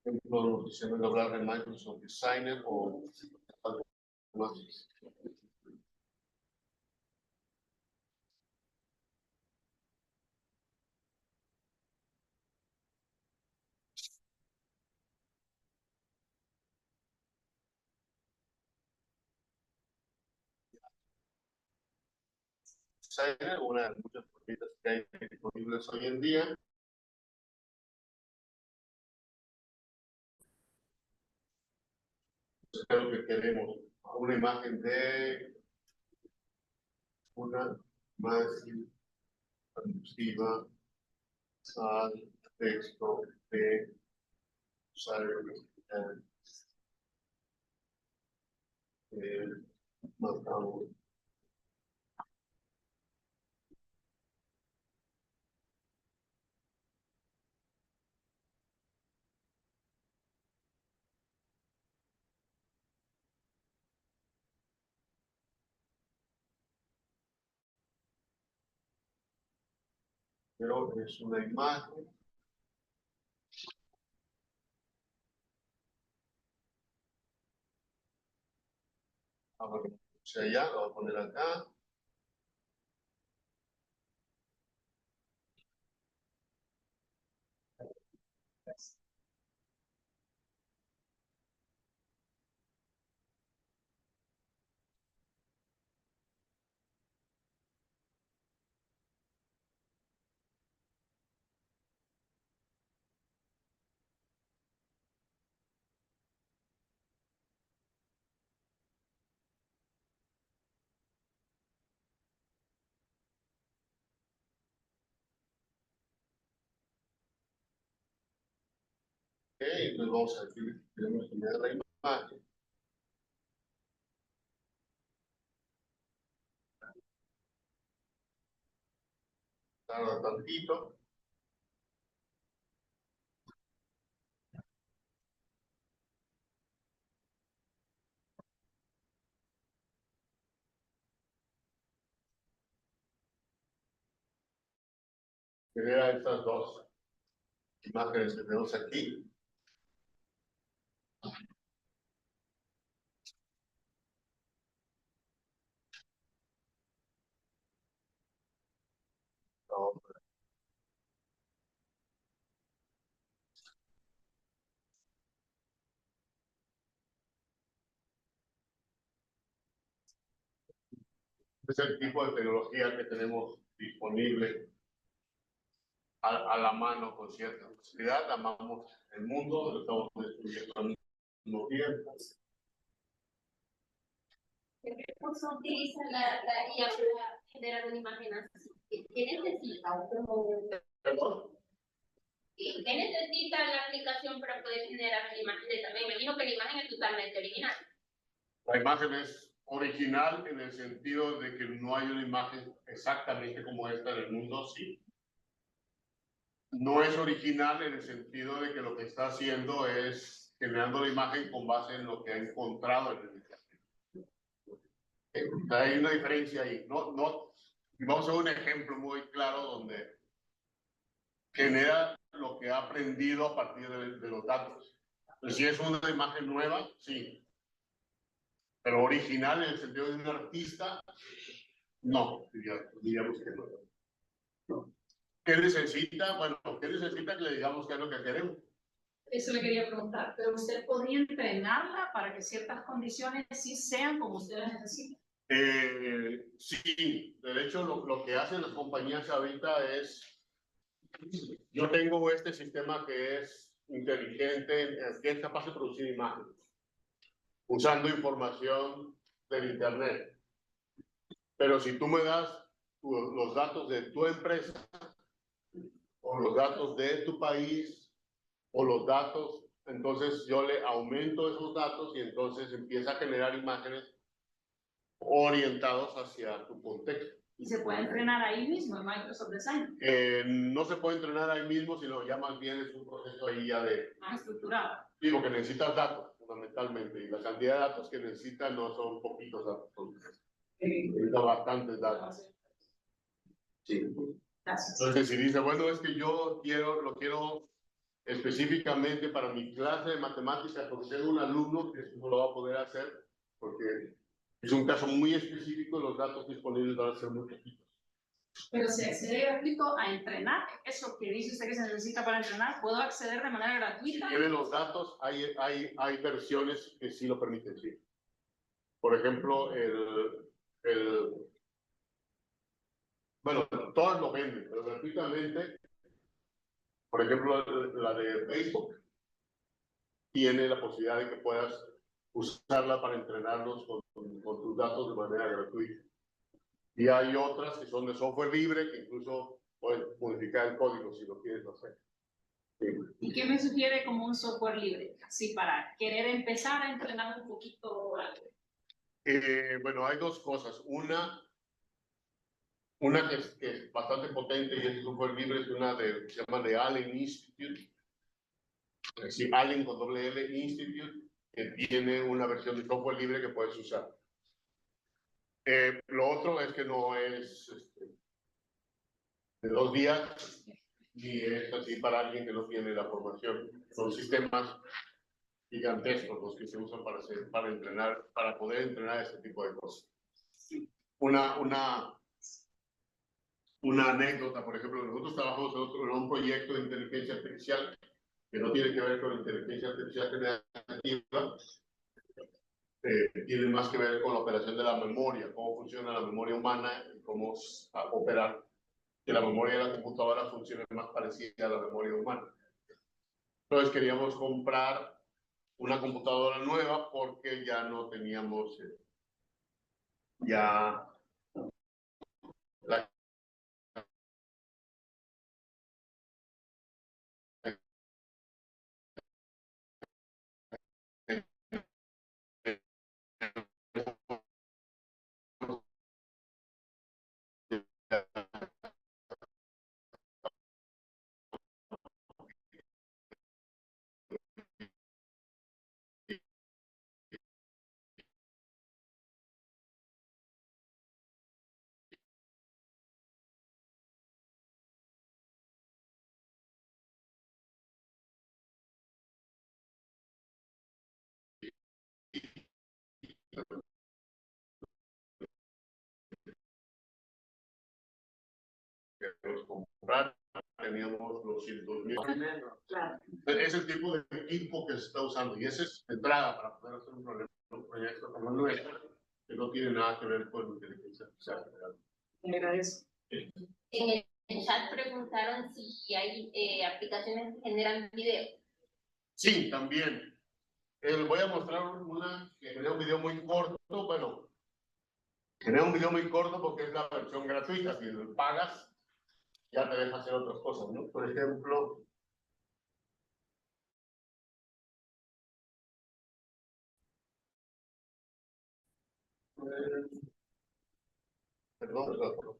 Ejemplo, si se hablar de Microsoft Designer o algo más. Designer, una de las muchas herramientas que hay disponibles hoy en día. Creo que queremos una imagen de una más alusiva al texto de Macao. Pero es una imagen. Ahora, o sea, ya lo voy a poner acá. Entonces vamos a decir que tenemos que mirar la imagen. Tarda tantito. Genera estas dos imágenes que tenemos aquí. Es el tipo de tecnología que tenemos disponible a la mano con cierta facilidad. Amamos el mundo, lo estamos destruyendo no tiempo. ¿Qué recurso utiliza la IA para generar una imagen así? ¿Qué necesita? ¿Perdón? ¿Qué necesita la aplicación para poder generar una imagen de esta? Me imagino que la imagen es totalmente original. La imagen es original en el sentido de que no hay una imagen exactamente como esta en el mundo, sí. No es original en el sentido de que lo que está haciendo es generando la imagen con base en lo que ha encontrado en el internet. Hay una diferencia ahí. Y vamos a ver un ejemplo muy claro donde genera lo que ha aprendido a partir de los datos. Entonces, si es una imagen nueva, sí. Pero original en el sentido de un artista, no, diríamos que no. ¿Qué necesita? Bueno, ¿qué necesita que le digamos qué es lo que queremos? Eso le quería preguntar, pero usted podría entrenarla para que ciertas condiciones sí sean como ustedes necesitan. Sí, de hecho lo que hacen las compañías ahorita es, yo tengo este sistema que es inteligente, que es capaz de producir imágenes, usando información del internet. Pero si tú me das los datos de tu empresa, o los datos de tu país, o los datos, entonces yo le aumento esos datos y entonces empieza a generar imágenes orientados hacia tu contexto. Y se puede entrenar ahí mismo en Microsoft Design. No se puede entrenar ahí mismo, sino ya más bien es un proceso ahí ya de... Más estructurado. Sí, porque necesitas datos, fundamentalmente, y la cantidad de datos que necesitas no son poquitos datos, necesita bastantes datos. Sí. Gracias. Entonces, si dice, bueno, es que yo lo quiero específicamente para mi clase de matemáticas, porque tengo un alumno que no lo va a poder hacer, porque es un caso muy específico, los datos disponibles van a ser muy poquitos. Pero si accede gratuito a entrenar, eso que dice usted que se necesita para entrenar, ¿puedo acceder de manera gratuita? Si tienen los datos, hay versiones que sí lo permiten, sí. Por ejemplo, bueno, todas lo venden, pero gratuitamente, por ejemplo, la de Facebook tiene la posibilidad de que puedas usarla para entrenarlos con tus datos de manera gratuita. Y hay otras que son de software libre, que incluso puedes modificar el código si lo quieres hacer. Sí. ¿Y qué me sugiere como un software libre? Así para querer empezar a entrenar un poquito. Bueno, hay dos cosas. Una que es bastante potente y es software libre, es una que se llama de Allen Institute. Es decir, Allen con doble L Institute, que tiene una versión de software libre que puedes usar. Lo otro es que no es de 2 días, ni es así para alguien que no tiene la formación. Son sistemas gigantescos los que se usan para entrenar, para poder entrenar este tipo de cosas. Una anécdota, por ejemplo, nosotros trabajamos en un proyecto de inteligencia artificial que no tiene que ver con inteligencia artificial generativa, tiene más que ver con la operación de la memoria, cómo funciona la memoria humana y cómo operar que la memoria de la computadora funcione más parecida a la memoria humana. Entonces queríamos comprar una computadora nueva porque ya no teníamos ya la comprar, teníamos los 100,000. Claro. Es el tipo de equipo que se está usando y ese es entrada para poder hacer un proyecto como el nuestro, que no tiene nada que ver con inteligencia artificial. Le agradezco. En el chat preguntaron si hay aplicaciones que generan video. Sí, también. voy a mostrar que genera un video muy corto, bueno, genera un video muy corto porque es la versión gratuita, si lo pagas, ya te deja hacer otras cosas, ¿no? Por ejemplo, perdón.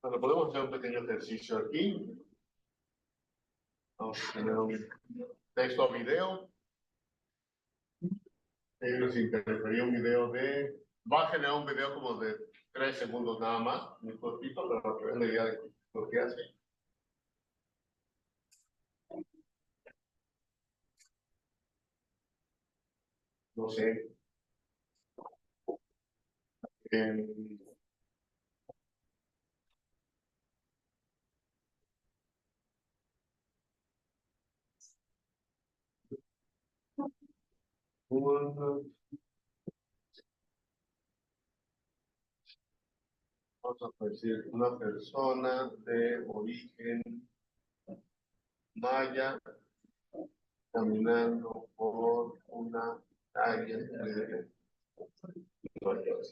Bueno, podemos hacer un pequeño ejercicio aquí. Vamos a tener un texto a video. Nos interesaría un video va a generar un video como de 3 segundos nada más, muy cortito, pero para que vean la idea de lo que hace. No sé. Vamos a decir, una persona de origen maya caminando por una calle de Nueva York.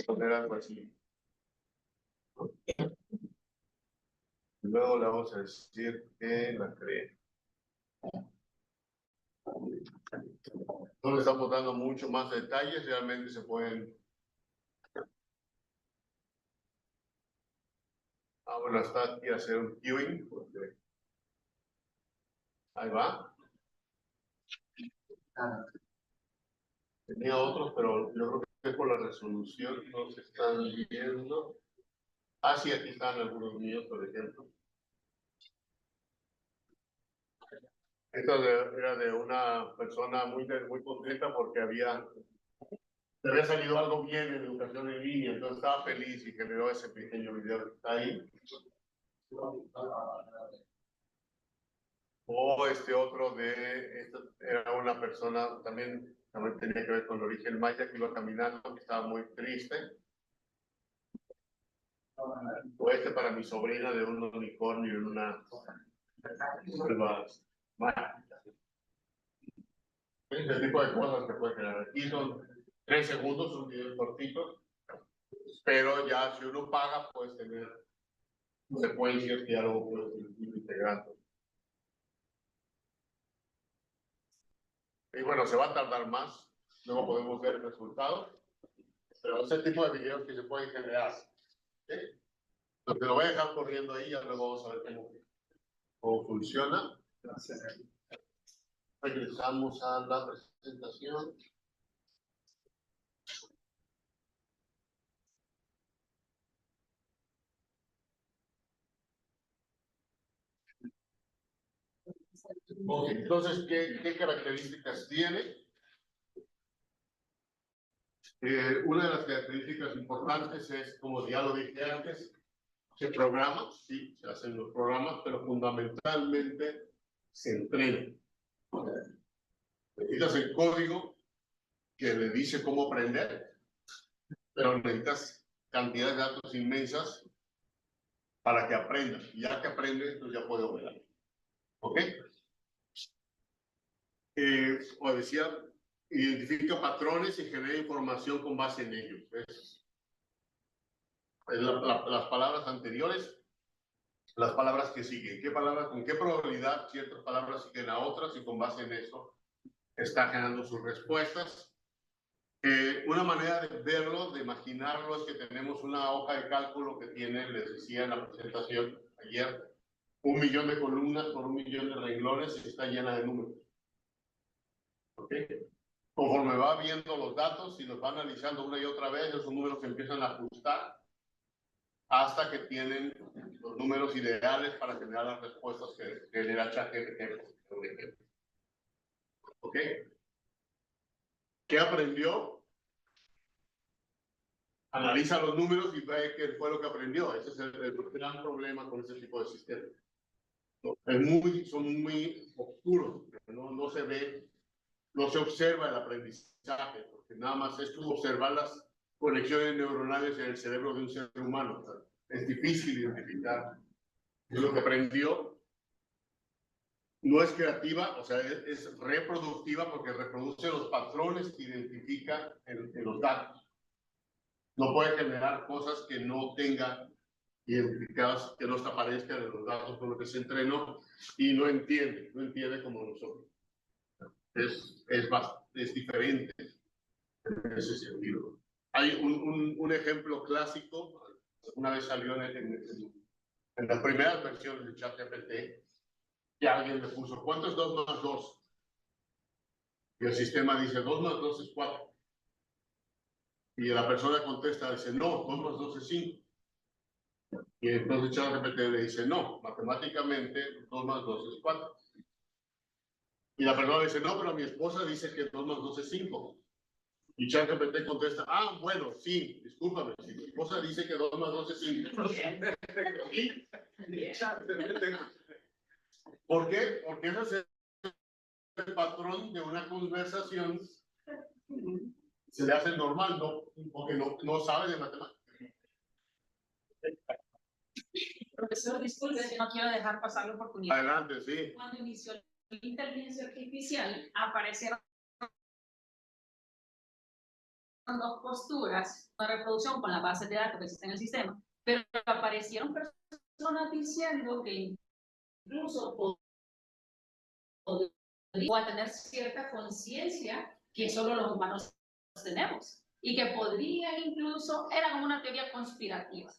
Poner algo así. Y luego le vamos a decir que la cree. No le estamos dando mucho más detalles, realmente se pueden. Bueno, está aquí hacer un queuing, porque ahí va. Tenía otros, pero yo creo que por la resolución no se están viendo. Ah, sí, aquí están algunos míos, por ejemplo. Esto era de una persona muy contenta porque había salido algo bien en educación en línea, entonces estaba feliz y generó ese pequeño video que está ahí. O este otro era una persona también tenía que ver con el origen maya, que iba caminando, que estaba muy triste. O este para mi sobrina de un unicornio en una selva mágica. Ese tipo de cosas que puede generar. Aquí son 3 segundos, son videos cortitos, pero ya si uno paga, puedes tener secuencias que ya luego puedes ir integrando. Y bueno, se va a tardar más, luego podemos ver el resultado, pero ese tipo de videos que se pueden generar. ¿Sí? Entonces lo voy a dejar corriendo ahí, ya luego vamos a ver cómo funciona. Regresamos a la presentación. Okay, entonces, ¿qué características tiene? Una de las características importantes es, como ya lo dije antes, se programa, sí, se hacen los programas, pero fundamentalmente se entrena. Necesitas el código que le dice cómo aprender, pero necesitas cantidades de datos inmensas para que aprenda. Y ya que aprende, pues ya puede operar. ¿Ok? Como decía, identifica patrones y genera información con base en ellos. Las palabras anteriores, las palabras que siguen. ¿Qué palabras, con qué probabilidad ciertas palabras siguen a otras? Y con base en eso está generando sus respuestas. Una manera de verlo, de imaginarlo, es que tenemos una hoja de cálculo que tiene, les decía en la presentación ayer, 1 millón de columnas por 1 millón de renglones y está llena de números. ¿Ok? Conforme va viendo los datos y los va analizando una y otra vez, esos números se empiezan a ajustar hasta que tienen los números ideales para generar las respuestas que genera ChatGPT. ¿Ok? ¿Qué aprendió? Analiza los números y ve qué fue lo que aprendió. Ese es el gran problema con ese tipo de sistemas. Son muy oscuros, no se ve, no se observa el aprendizaje, porque nada más es como observar las conexiones neuronales en el cerebro de un ser humano. Es difícil identificar. Lo que aprendió no es creativa, o sea, es reproductiva porque reproduce los patrones que identifica en los datos. No puede generar cosas que no tenga identificadas, que no se aparezcan en los datos con los que se entrenó y no entiende como nosotros. Es diferente en ese sentido. Hay un ejemplo clásico, una vez salió en las primeras versiones de ChatGPT, que alguien le puso, ¿cuánto es 2 más 2? Y el sistema dice, 2 más 2 es 4. Y la persona contesta, dice, no, 2 más 2 es 5. Y entonces ChatGPT le dice, no, matemáticamente 2 más 2 es 4. Y la persona dice, no, pero mi esposa dice que 2 más 2 es 5. Y ChatGPT contesta, ah, bueno, sí, discúlpame, si mi esposa dice que 2 más 2 es 5. ¿Por qué? Porque ese es el patrón de una conversación. Se le hace normal, ¿no? Porque no sabe de matemáticas. Profesor, disculpe, yo no quiero dejar pasar la oportunidad. Adelante, sí. Cuando inició la inteligencia artificial, aparecieron dos posturas, una reproducción con la base de datos que existe en el sistema, pero aparecieron personas diciendo que incluso podría tener cierta conciencia que solo los humanos tenemos y que podría incluso, era como una teoría conspirativa.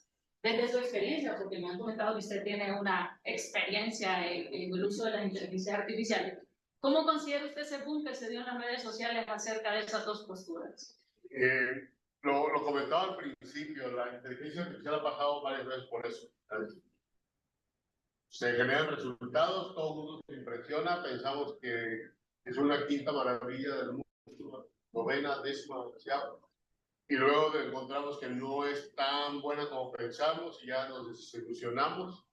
Desde su experiencia, porque me han comentado que usted tiene una experiencia en el uso de las inteligencias artificiales, ¿cómo considera usted ese boom que se dio en las redes sociales acerca de esas dos posturas? Lo comentaba al principio, la inteligencia artificial ha pasado varias veces por eso. Se generan resultados, todo el mundo se impresiona, pensamos que es una quinta maravilla del mundo, novena, décima, onceava, y luego encontramos que no es tan buena como pensamos y ya nos desilusionamos.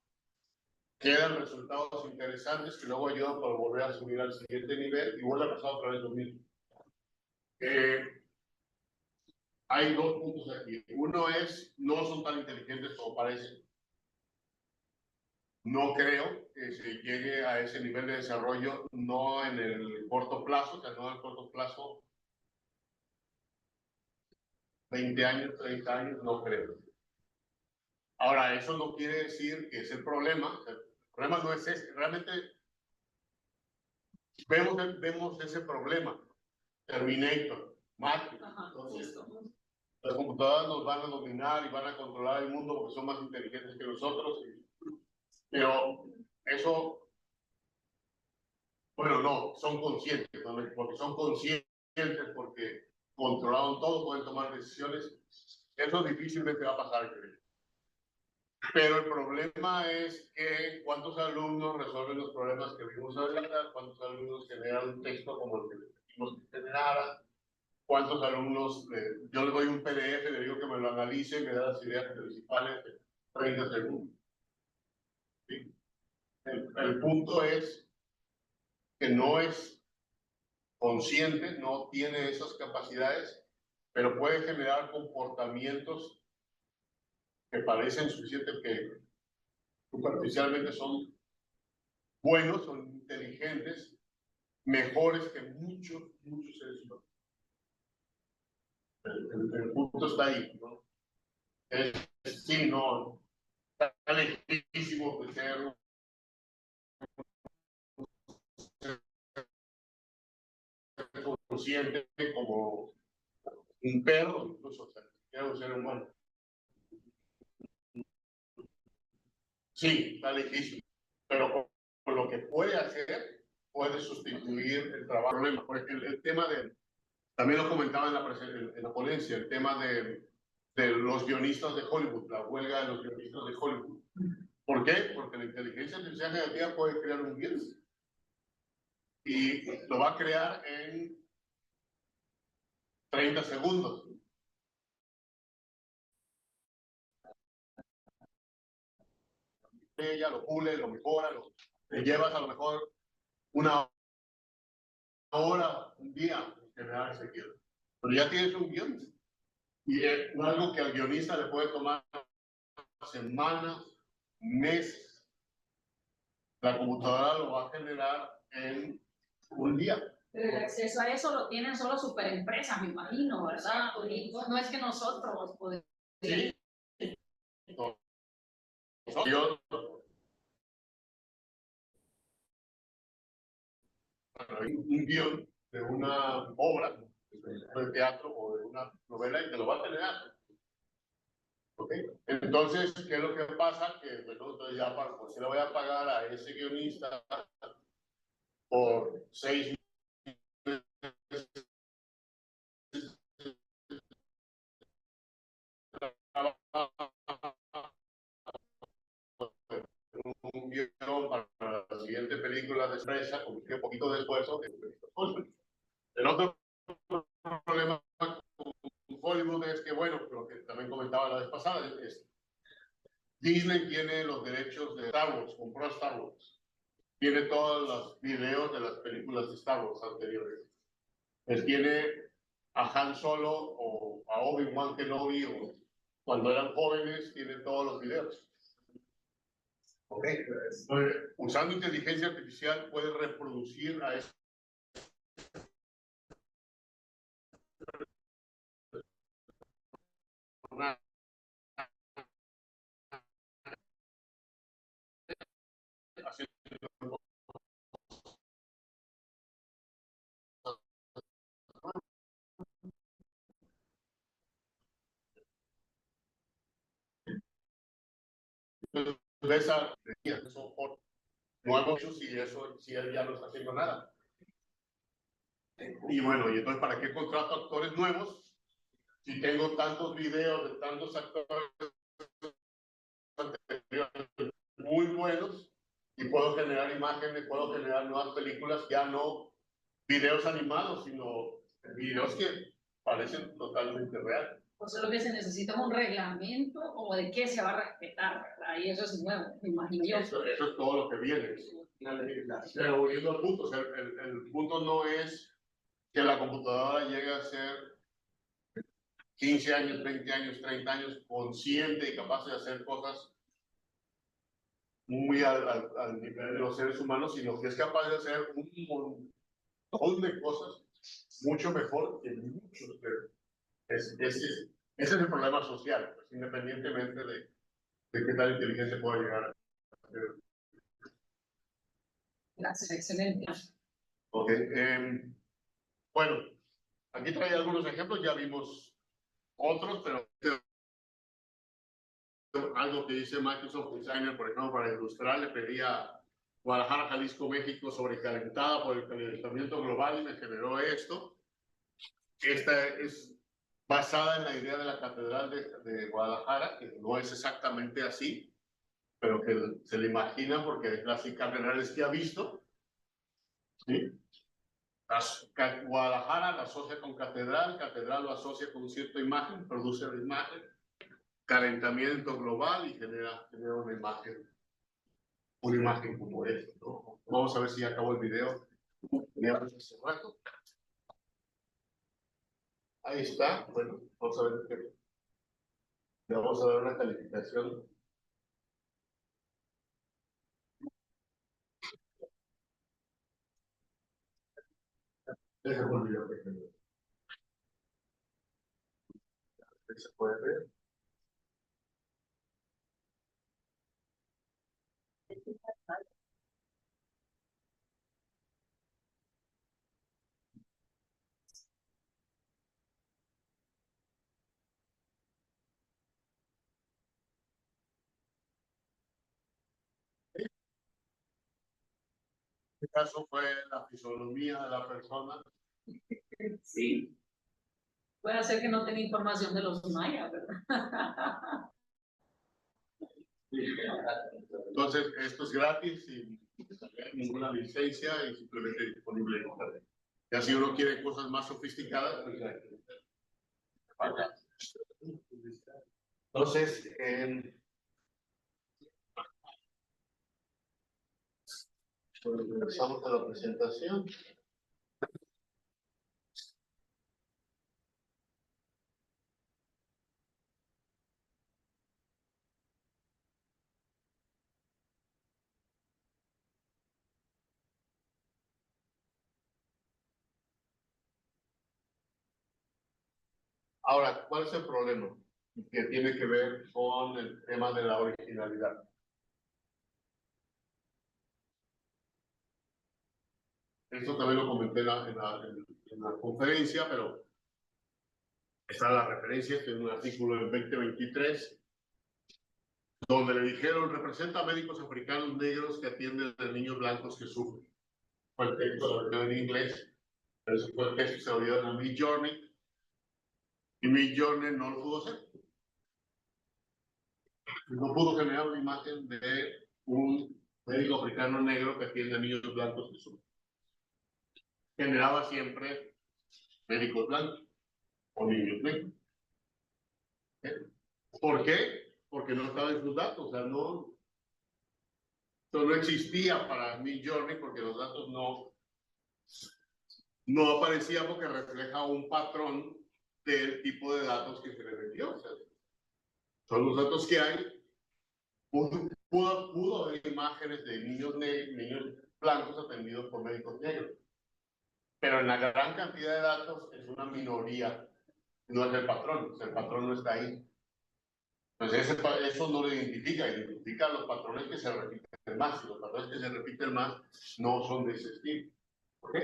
Quedan resultados interesantes que luego ayudan para volver a subir al siguiente nivel y vuelve a pasar otra vez lo mismo. Hay dos puntos aquí. Uno es, no son tan inteligentes como parecen. No creo que se llegue a ese nivel de desarrollo, no en el corto plazo, o sea, no en el corto plazo, 20 años, 30 años, no creo. Ahora, eso no quiere decir que es el problema. El problema no es ese. Realmente vemos ese problema. Terminator, Matrix. Entonces, las computadoras nos van a dominar y van a controlar el mundo porque son más inteligentes que nosotros. Pero eso, bueno, no, son conscientes, ¿no? Porque son conscientes, porque controlaron todo, pueden tomar decisiones. Eso difícilmente va a pasar, creo. Pero el problema es que cuántos alumnos resuelven los problemas que vimos ahorita, cuántos alumnos generan un texto como el que vimos que generara, cuántos alumnos, yo le doy un PDF, le digo que me lo analice, me da las ideas principales de 30 segundos. ¿Sí? El punto es que no es consciente, no tiene esas capacidades, pero puede generar comportamientos que parecen suficientes, que superficialmente son buenos, son inteligentes, mejores que muchos seres humanos. El punto está ahí, ¿no? Sí, no. está lejísimo de ser consciente como un perro, incluso, o sea, quiero ser humano. Sí, está lejísimo, pero con lo que puede hacer, puede sustituir el trabajo. Porque el tema de, también lo comentaba en la ponencia, el tema de los guionistas de Hollywood, la huelga de los guionistas de Hollywood. ¿Por qué? Porque la inteligencia artificial generativa puede crear un guion y lo va a crear en 30 segundos. Ella lo pule, lo mejora, le llevas a lo mejor una hora, un día, generar ese guion. Pero ya tienes un guion. Y es algo que al guionista le puede tomar semanas, meses. La computadora lo va a generar en un día. Pero el acceso a eso lo tienen solo superempresas, me imagino, ¿verdad? No es que nosotros podemos. Sí. Yo, un guión de una obra de teatro o de una novela y te lo va a generar. ¿Okay? Entonces, ¿qué es lo que pasa? Que, bueno, entonces ya pues, se le voy a pagar a ese guionista por 6 meses un guión para la siguiente película de empresa con un poquito de esfuerzo. El otro problema con Hollywood es que, bueno, lo que también comentaba la vez pasada, es Disney tiene los derechos de Star Wars, compró Star Wars. Tiene todos los videos de las películas de Star Wars anteriores. Él tiene a Han Solo o a Obi-Wan Kenobi o cuando eran jóvenes, tiene todos los videos. Okay. Usando inteligencia artificial puede reproducir a eso. Una esa no hago eso si él ya no está haciendo nada. Y bueno, y entonces, ¿para qué contrato actores nuevos? Si tengo tantos videos de tantos actores muy buenos y puedo generar imágenes, puedo generar nuevas películas, ya no videos animados, sino videos que parecen totalmente reales. O sea, lo que se necesita es un reglamento o de qué se va a respetar, ¿verdad? Y eso es nuevo, me imagino yo. Eso es todo lo que viene. Pero volviendo al punto, o sea, el punto no es que la computadora llegue a ser 15 años, 20 años, 30 años consciente y capaz de hacer cosas muy al nivel de los seres humanos, sino que es capaz de hacer un montón de cosas mucho mejor que muchos. Ese es el problema social, pues, independientemente de qué tal inteligencia pueda llegar a ser. Gracias, excelente. Ok, bueno, aquí trae algunos ejemplos, ya vimos otros, pero algo que dice Microsoft Designer, por ejemplo, para ilustrar, le pedía Guadalajara, Jalisco, México, sobrecalentada por el calentamiento global y me generó esto. Esta es basada en la idea de la Catedral de Guadalajara, que no es exactamente así, pero que se le imagina porque es las catedrales que ha visto. ¿Sí? Guadalajara la asocia con catedral, catedral lo asocia con cierta imagen, produce la imagen, calentamiento global y genera una imagen como esta, ¿no? Vamos a ver si ya acabó el video. Teníamos hace rato. Ahí está. Bueno, vamos a ver qué. Le vamos a dar una calificación. Déjame el video, por ejemplo. Se puede ver. este caso fue la fisonomía de la persona. Sí. Puede ser que no tenga información de los mayas, ¿verdad? Entonces, esto es gratis sin ninguna licencia y simplemente disponible en internet. Ya si uno quiere cosas más sofisticadas, pues ya. Entonces, regresamos a la presentación. Ahora, ¿cuál es el problema? Que tiene que ver con el tema de la originalidad. Esto también lo comenté en la conferencia, pero está la referencia, este es un artículo del 2023, donde le dijeron, representa a médicos africanos negros que atienden a niños blancos que sufren. Fue el texto, lo leo en inglés, pero ese fue el texto que se lo dio a Midjourney, y Midjourney no lo pudo hacer. No pudo generar una imagen de un médico africano negro que atiende a niños blancos que sufren. Generaba siempre médicos blancos o niños negros. ¿Por qué? Porque no estaba en sus datos, o sea, no existía para Midjourney porque los datos no aparecían porque refleja un patrón del tipo de datos que se le vendió. O sea, son los datos que hay. Pudo haber imágenes de niños blancos atendidos por médicos negros. Pero en la gran cantidad de datos es una minoría, no es el patrón, o sea, el patrón no está ahí. Entonces eso no lo identifica los patrones que se repiten más, y los patrones que se repiten más no son de ese estilo. ¿Ok?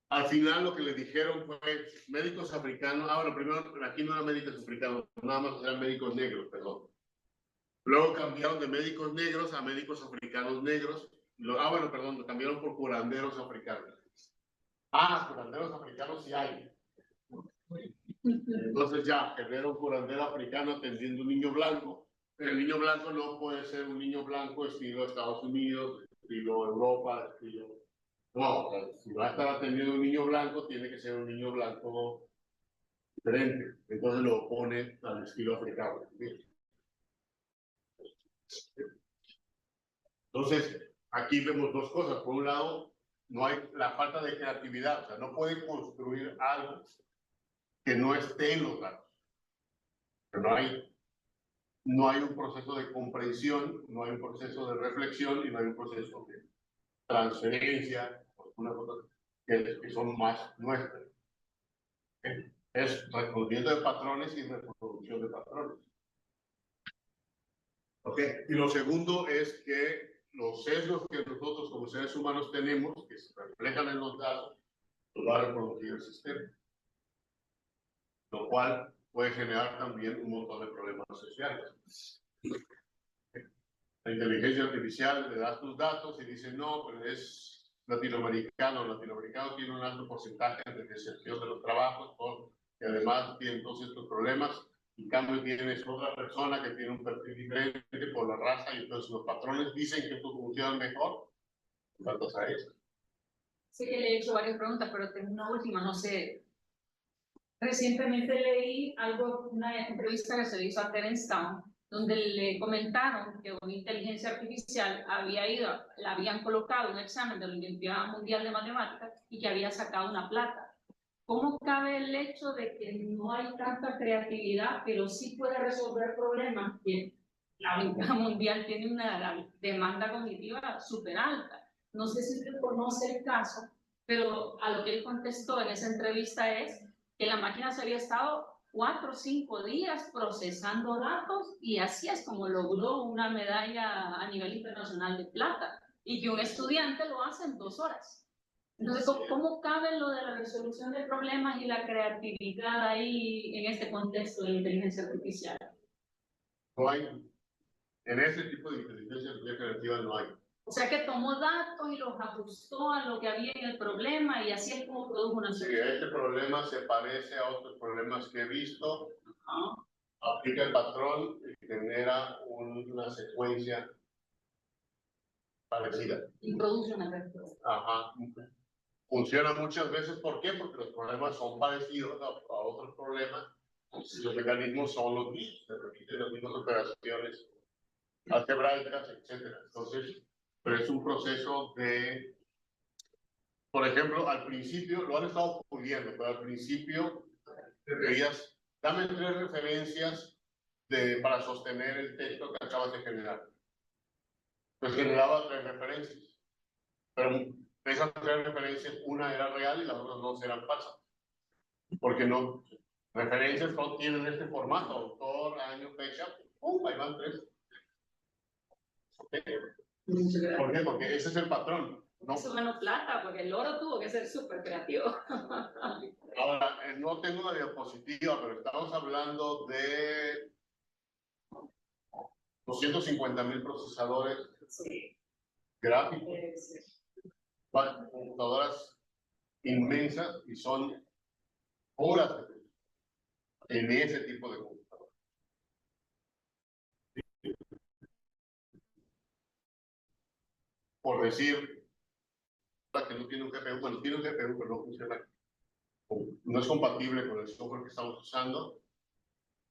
Al final lo que le dijeron fue médicos africanos, bueno, primero aquí no eran médicos africanos, nada más eran médicos negros, perdón. Luego cambiaron de médicos negros a médicos africanos negros. Bueno, perdón, lo cambiaron por curanderos africanos. Curanderos africanos sí hay. Entonces ya, tener un curandero africano atendiendo un niño blanco, pero el niño blanco no puede ser un niño blanco estilo Estados Unidos, estilo Europa, estilo... No, o sea, si va a estar atendiendo un niño blanco, tiene que ser un niño blanco diferente. Entonces lo pone al estilo africano. Entonces, aquí vemos dos cosas. Por un lado, no hay la falta de creatividad, o sea, no pueden construir algo que no esté en los datos. Pero no hay un proceso de comprensión, no hay un proceso de reflexión y no hay un proceso de transferencia, algunas cosas que son más nuestras. Es reconocimiento de patrones y reproducción de patrones. ¿Ok? Y lo segundo es que los sesgos que nosotros como seres humanos tenemos, que se reflejan en los datos, los va a reproducir el sistema. Lo cual puede generar también un montón de problemas sociales. La inteligencia artificial le da tus datos y dice, no, pero es latinoamericano. El latinoamericano tiene un alto porcentaje de deserción de los trabajos, y además tiene todos estos problemas. En cambio, tienes otra persona que tiene un perfil diferente por la raza, y entonces los patrones dicen que esto funciona mejor. ¿Cuántos a eso? Sí, que le he hecho varias preguntas, pero tengo una última, no sé. Recientemente leí una entrevista que se hizo a Terence Towns, donde le comentaron que una inteligencia artificial la habían colocado en un examen de la Olimpiada Mundial de Matemáticas y que había sacado una plata. ¿Cómo cabe el hecho de que no hay tanta creatividad, pero sí puede resolver problemas? Que la Olimpiada Mundial tiene una demanda cognitiva súper alta. No sé si usted conoce el caso, pero a lo que él contestó en esa entrevista es que la máquina se había estado 4 o 5 días procesando datos y así es como logró una medalla a nivel internacional de plata y que un estudiante lo hace en 2 horas. Entonces, ¿cómo cabe lo de la resolución de problemas y la creatividad ahí en este contexto de la inteligencia artificial? No hay. En ese tipo de inteligencia creativa no hay. O sea que tomó datos y los ajustó a lo que había en el problema y así es como produjo una Si solución. este problema se parece a otros problemas que he visto, Ah, aplica el patrón y genera una secuencia parecida. y produce una respuesta. Ajá. Funciona muchas veces, ¿por qué? Porque los problemas son parecidos a otros problemas. Los mecanismos son los mismos, se repiten las mismas operaciones algebraicas, etcétera. Entonces, pero es un proceso de, por ejemplo, al principio, lo han estado puliendo, pero al principio te pedías, dame 3 referencias para sostener el texto que acabas de generar. Pues generaba 3 referencias, pero de esas 3 referencias, una era real y las otras 2 eran falsas. Porque no, referencias no tienen este formato, autor, año, fecha, ahí van 3. ¿Por qué? Porque ese es el patrón. No. Eso menos plata, porque el loro tuvo que ser súper creativo. Ahora, no tengo una diapositiva, pero estamos hablando de 250,000 procesadores Sí. gráficos, computadoras inmensas y son horas en ese tipo de computadoras. Por decir que no tiene un GPU, bueno, tiene un GPU, pero no funciona, no es compatible con el software que estamos usando.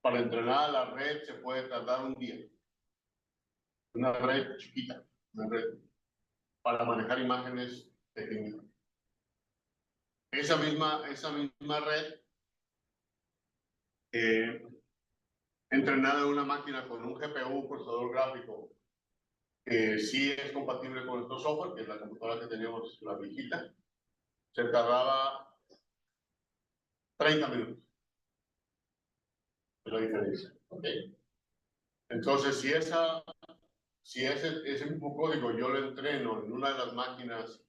Para entrenar a la red se puede tardar un día. Una red chiquita, una red para manejar imágenes pequeñitas. Esa misma red entrenada en una máquina con un GPU, un procesador gráfico, que sí es compatible con nuestro software, que es la computadora que teníamos, la viejita, se tardaba 30 minutos. Es la diferencia. ¿Okay? Entonces, si ese mismo código yo lo entreno en una de las máquinas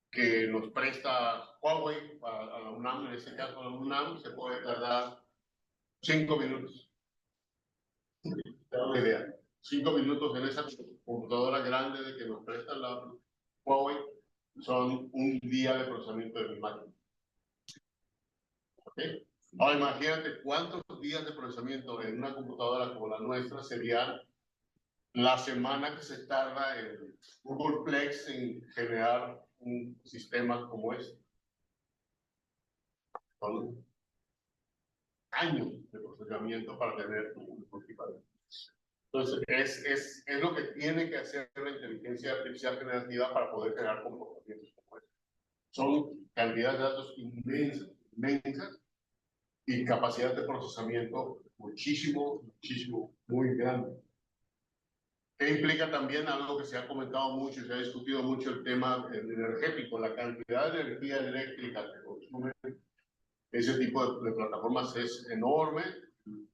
que nos presta Huawei a la UNAM, en este caso a la UNAM, se puede tardar 5 minutos. Te da una idea. 5 minutos en esa computadora grande de que nos presta la Huawei son un día de procesamiento de mi máquina. ¿Okay? Ahora imagínate cuántos días de procesamiento en una computadora como la nuestra serían la semana que se tarda en Google Plex en generar un sistema como este. Son años de procesamiento para tener un equivalente. Entonces, es lo que tiene que hacer la inteligencia artificial generativa para poder generar comportamientos como este. Son cantidades de datos inmensas y capacidad de procesamiento muchísimo, muy grande. Que implica también algo que se ha comentado mucho y se ha discutido mucho, el tema energético, la cantidad de energía eléctrica que consume ese tipo de plataformas es enorme,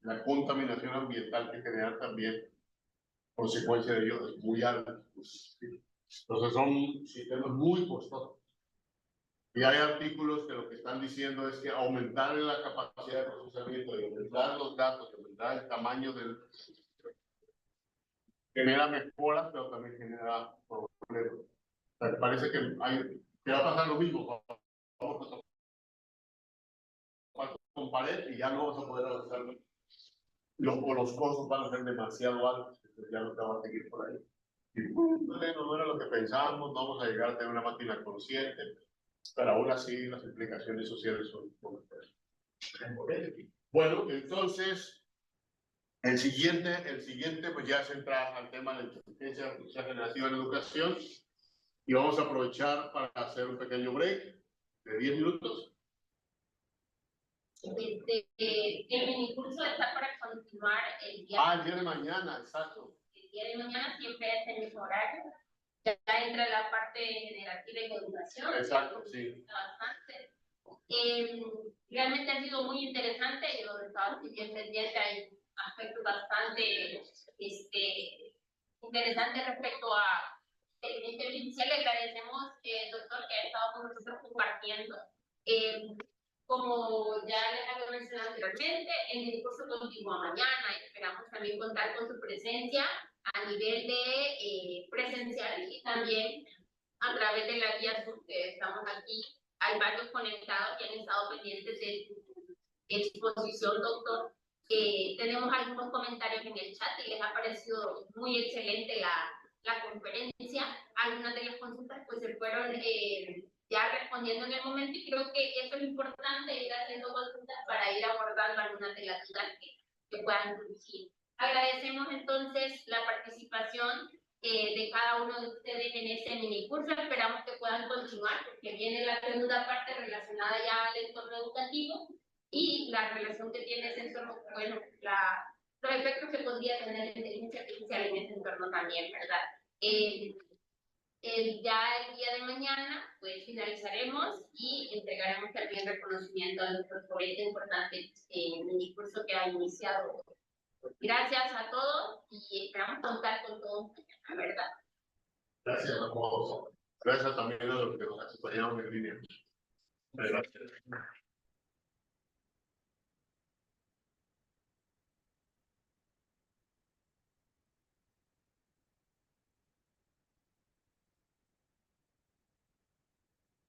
la contaminación ambiental que generan también, consecuencia de ello, es muy alta. Entonces son sistemas muy costosos. Y hay artículos que lo que están diciendo es que aumentar la capacidad de procesamiento y aumentar los datos, aumentar el tamaño del genera mejoras, pero también genera problemas. O sea, parece que va a pasar lo mismo. Vamos a con pared y ya no vamos a poder avanzar. O los costos van a ser demasiado altos, entonces ya no te va a seguir por ahí. Y, no era lo que pensábamos, no vamos a llegar a tener una máquina consciente, pero aún así las implicaciones sociales son bueno, entonces el siguiente pues ya se entra al tema de la inteligencia artificial generativa en educación y vamos a aprovechar para hacer un pequeño break de 10 minutos. El minicurso está para continuar el día. El día de mañana, exacto. El día de mañana siempre es el mismo horario. Ya entra la parte generativa en educación. Exacto, sí. Bastante. Realmente ha sido muy interesante. Yo estaba bien pendiente, hay aspectos bastante interesantes respecto a inteligencia artificial. Le agradecemos, doctor, que ha estado con nosotros compartiendo. Como ya les había mencionado anteriormente, el discurso continúa mañana y esperamos también contar con su presencia a nivel de presencial y también a través de la guía Zoom que estamos aquí. Hay varios conectados que han estado pendientes de su exposición, doctor. Tenemos algunos comentarios en el chat y les ha parecido muy excelente la conferencia. Algunas de las consultas pues se fueron ya respondiendo en el momento y creo que eso es importante, ir haciendo consultas para ir abordando algunas de las dudas que puedan surgir. Agradecemos entonces la participación de cada uno de ustedes en este mini curso. Esperamos que puedan continuar porque viene la segunda parte relacionada ya al entorno educativo y la relación que tiene ese entorno, bueno, los efectos que podría tener la inteligencia artificial en ese entorno también, ¿verdad? Ya el día de mañana, pues finalizaremos y entregaremos también reconocimiento al doctor por este importante mini curso que ha iniciado. Gracias a todos y esperamos contar con todos mañana, ¿verdad? Gracias a todos. Gracias también a los que nos acompañaron en línea. Gracias.